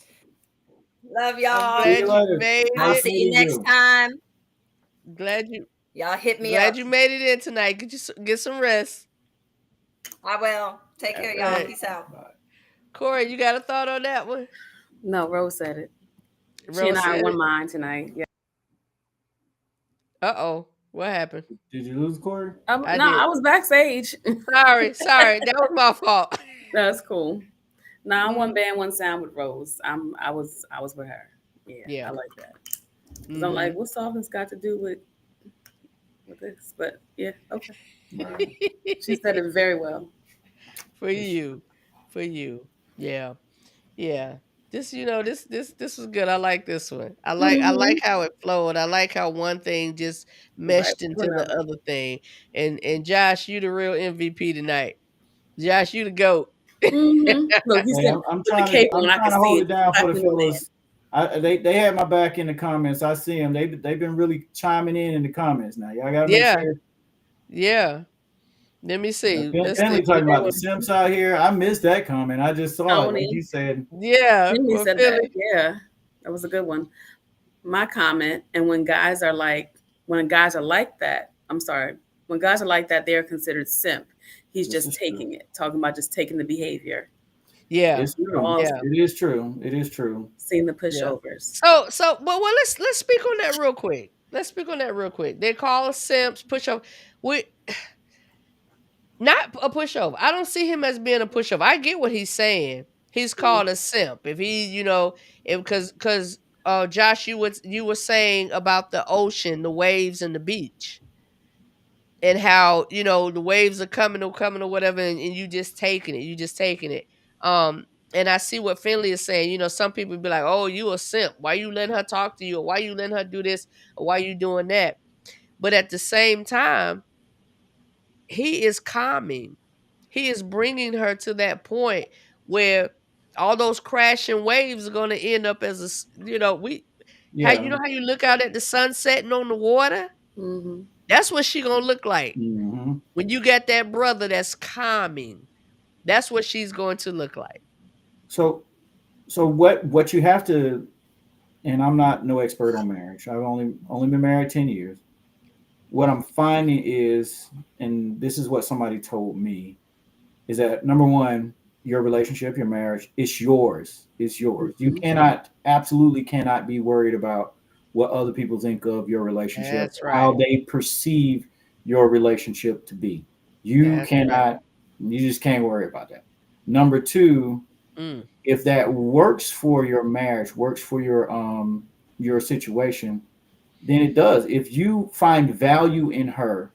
Love I'm y'all. See you glad you later. made I'll Nice it. see you meeting next you. time. Glad you Y'all hit me glad up. you made it in tonight. Get some rest. I will. Take All care, y'all. right. Peace out. Bye. Corey, you got a thought on that one? No, Rose said it. She and Rose I are said one it. mind tonight. Yeah. Uh-oh. What happened? Did you lose Corey? I No, did. I was backstage. Sorry. That was my fault. That's cool. No, I'm one Mhm. band, one sound with Rose. I was with her. Yeah, I Yeah. like that. Because I'm like, Mhm. what's all this got to do with this? But yeah, okay. Right. She said it very well. For you. For you. Yeah. Yeah. This was good. I like this one. I like Mm-hmm. how it flowed. I like how one thing just Right meshed to into the another. other thing. And Josh, you the real MVP tonight. Josh, you the GOAT. Mm-hmm. Look, he's Hey, saying, put the cape on. I'm I can trying to see hold it. it down for the Slapping the man. fellas. They had my back in the comments. I see them. They've been really chiming in the comments now. Y'all got to make Yeah. sure. Yeah. Let me see. Let's see. Penley talking There about the was simps out here. I missed that comment. I just saw it. Like Tony. you said, Yeah. He For said that. Philly. Yeah, that was a good one. my comment. And when guys are like that, I'm sorry, when guys are like that, they are considered simp. He's This just is true. taking it, talking about just taking the behavior. Yeah, It's We're true. all yeah, It is true. It is true. seeing the yeah. pushovers. Well, let's speak on that real quick. Let's speak on that real quick. They call us simps, pushover. We not a pushover. I don't see him as being a pushover. I get what he's saying. He's called a simp. If he, if because Josh, you were saying about the ocean, the waves, and the beach, and how the waves are coming or whatever, and you just taking it. You just taking it. And I see what Finley is saying. Some people be like, "Oh, you a simp? Why you letting her talk to you? Or why you letting her do this? Or why you doing that?" But at the same time, he is calming. He is bringing her to that point where all those crashing waves are going to end up as we how Yeah. how you look out at the sun setting on the water. Hmm. That's what she gonna look like Hmm. when you got that brother that's calming. That's what she's going to look like. So what you have to, and I'm not no expert on marriage. I've only been married 10 years. What I'm finding is, and this is what somebody told me, is that number one, your relationship, your marriage, it's yours. It's yours. You Hmm. absolutely cannot be worried about what other people think of your relationship, That's how right. they perceive your relationship to be. You That's right. cannot, you just can't worry about that. Number two, Mm, if that works for your marriage, works for your situation, then it does. If you find value in her,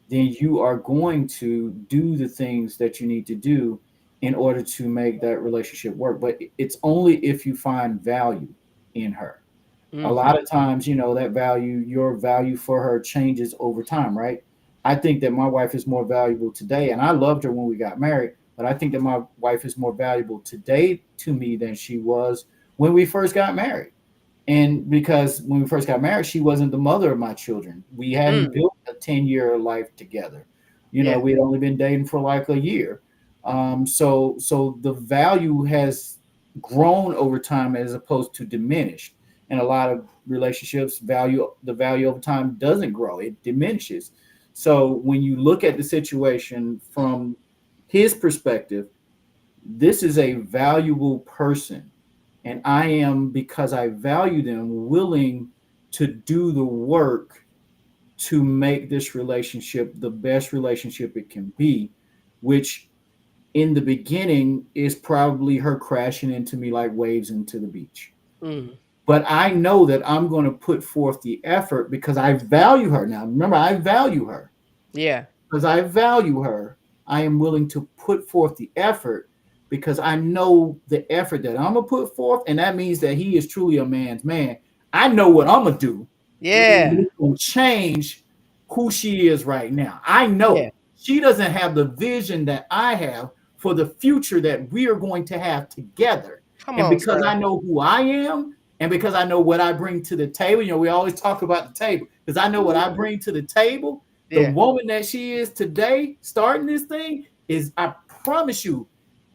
then you are going to do the things that you need to do in order to make that relationship work. But it's only if you find value in her. A lot mhm. of times, that your value for her changes over time, right? I think that my wife is more valuable today, and I loved her when we got married, but I think that my wife is more valuable today to me than she was when we first got married. And because when we first got married, she wasn't the mother of my children. We hadn't Mm, built a 10-year life together. yeah. We had only been dating for like a year. So the value has grown over time as opposed to diminished. And a lot of relationships the value over time doesn't grow, it diminishes. So when you look at the situation from his perspective, this is a valuable person, and I am, because I value them, willing to do the work to make this relationship the best relationship it can be, which in the beginning is probably her crashing into me like waves into the beach. Mm, But I know that I'm going to put forth the effort because I value her. Now remember, I value her. yeah. Because I value her, I am willing to put forth the effort because I know the effort that I'm gonna put forth, and that means that he is truly a man's man. I know what I'm gonna do. Yeah. It's gonna change who she is right now. I Yeah. know she doesn't have the vision that I have for the future that we are going to have together. Come And on, because sir. I know who I am, and because I know what I bring to the table, we always talk about the table. Because I know what I bring to the table, the Yeah. woman that she is today, starting this thing, is, I promise you,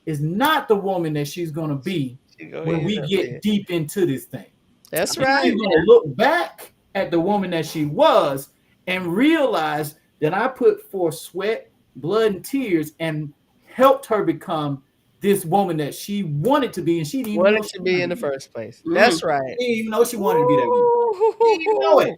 is not the woman that she's going to be She go when end we up get there. deep into this thing. That's I'm And she's right. hearing going that. to look back at the woman that she was and realize that I put forth sweat, blood, and tears and helped her become this woman that she wanted to be, and she didn't even know Wanted she to be wanted in to the be. first place. That's Mm. She right. didn't even know she wanted to be that woman. She didn't even know it. Ooh,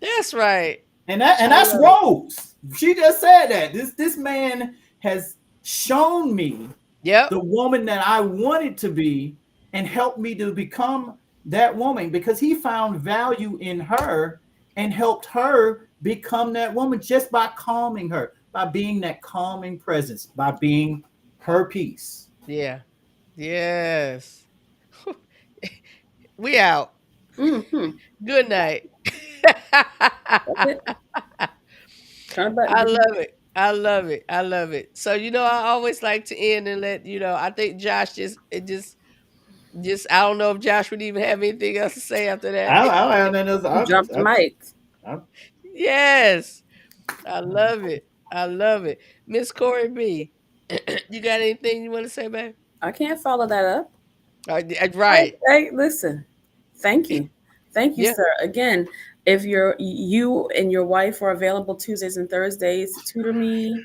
that's right. And I that's love it. Rose. She just said that. This man has shown me Yep. the woman that I wanted to be and helped me to become that woman because he found value in her and helped her become that woman just by calming her, by being that calming presence, by being her peace. Yeah. Yes. We out. Hmm. Good night. That's it. Turn I button. love it. I love it. I love it. So I always like to end and let I think Josh just I don't know if Josh would even have anything else to say after that. I don't have nothing else. You dropped the mic. I, Yes. I love it. I love it. Miss Corey B. You got anything you want to say, babe? I can't follow that up. Right. Hey, listen. Thank you. Thank you, Yeah. sir. Again, if you and your wife are available Tuesdays and Thursdays to tutor me,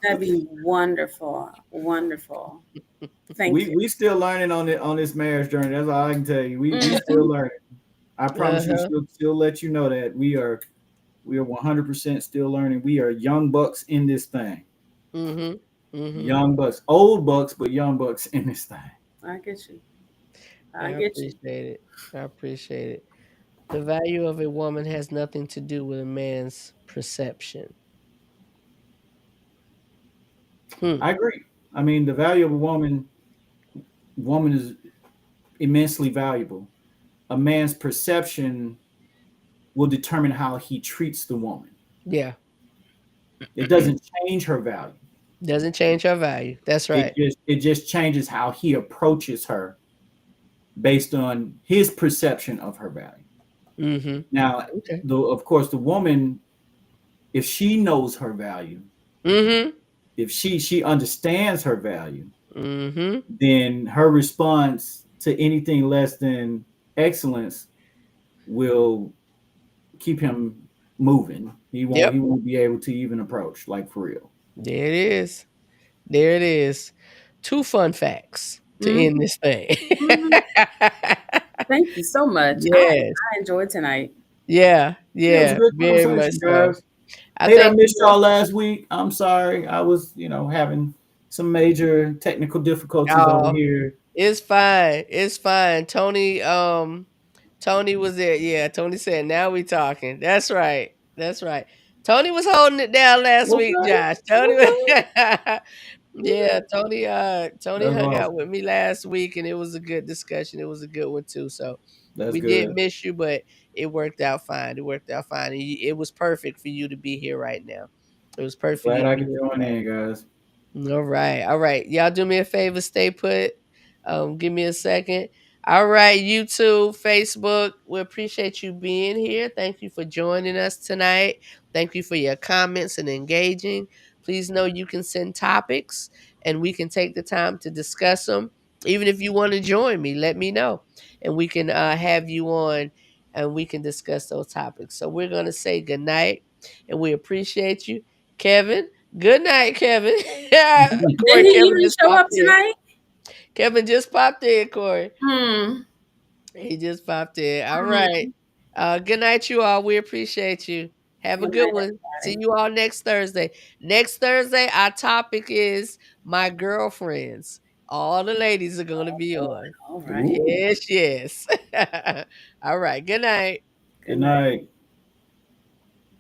that'd be wonderful. Wonderful. Thank you. We still learning on this marriage journey. That's all I can tell you. We Mm, still learning. I promise you, Uh-huh. she'll let you know that we are 100% still learning. We are young bucks in this thing. Mhm. Mhm. Young bucks, old bucks, but young bucks in this thing. I get you. I I get you. appreciate it. I appreciate it. The value of a woman has nothing to do with a man's perception. Hmm. I agree. I mean, the value of a woman is immensely valuable. A man's perception will determine how he treats the woman. Yeah. It doesn't change her value. Doesn't change her value. That's right. It just changes how he approaches her based on his perception of her value. Mhm. Now, Okay. of course, the woman, if she knows her value, Mhm. if she understands her value, Mhm. then her response to anything less than excellence will keep him moving. Yep. He won't be able to even approach, like, for real. There it is. There it is. Two fun facts to Mhm, end this thing. mhm. Thank you so much. Yes. I enjoyed tonight. Yeah. Yeah, it was a Yeah. good Very much conversation, so. guys. I Hey, I thank missed you. y'all last week. I'm sorry. I was, having some major technical difficulties over Oh, here. it's fine. It's fine. Tony was there. Yeah, Tony said, "Now we talking." That's right. That's right. Tony was holding it down last week, Okay. Josh. Tony was Okay. Yeah, Tony That's hung out awesome. with me last week and it was a good discussion. It was a good one too. So That's we did good. miss you, but it worked out fine. It worked out fine. And it was perfect for you to be here right now. It was perfect for you Glad to I be could here join tonight. in, guys. All right. All right. Y'all do me a favor, stay put. Give me a second. All right, YouTube, Facebook, we appreciate you being here. Thank you for joining us tonight. Thank you for your comments and engaging. Please know you can send topics and we can take the time to discuss them. Even if you want to join me, let me know and we can have you on and we can discuss those topics. So we're going to say good night and we appreciate you. Kevin, good night, Kevin. Yeah, Did Corey, he Kevin even just show up popped in. tonight? Kevin just popped in, Corey. Hmm. He just popped in. All right. Hmm. Good night, you all. We appreciate you. Have a Good good night, one. See everybody. you all next Thursday. Next Thursday, our topic is my girlfriends. All the ladies are going to be Boy, on. all right. Ooh, Yes, yes. All right. Good night. Good good night. night.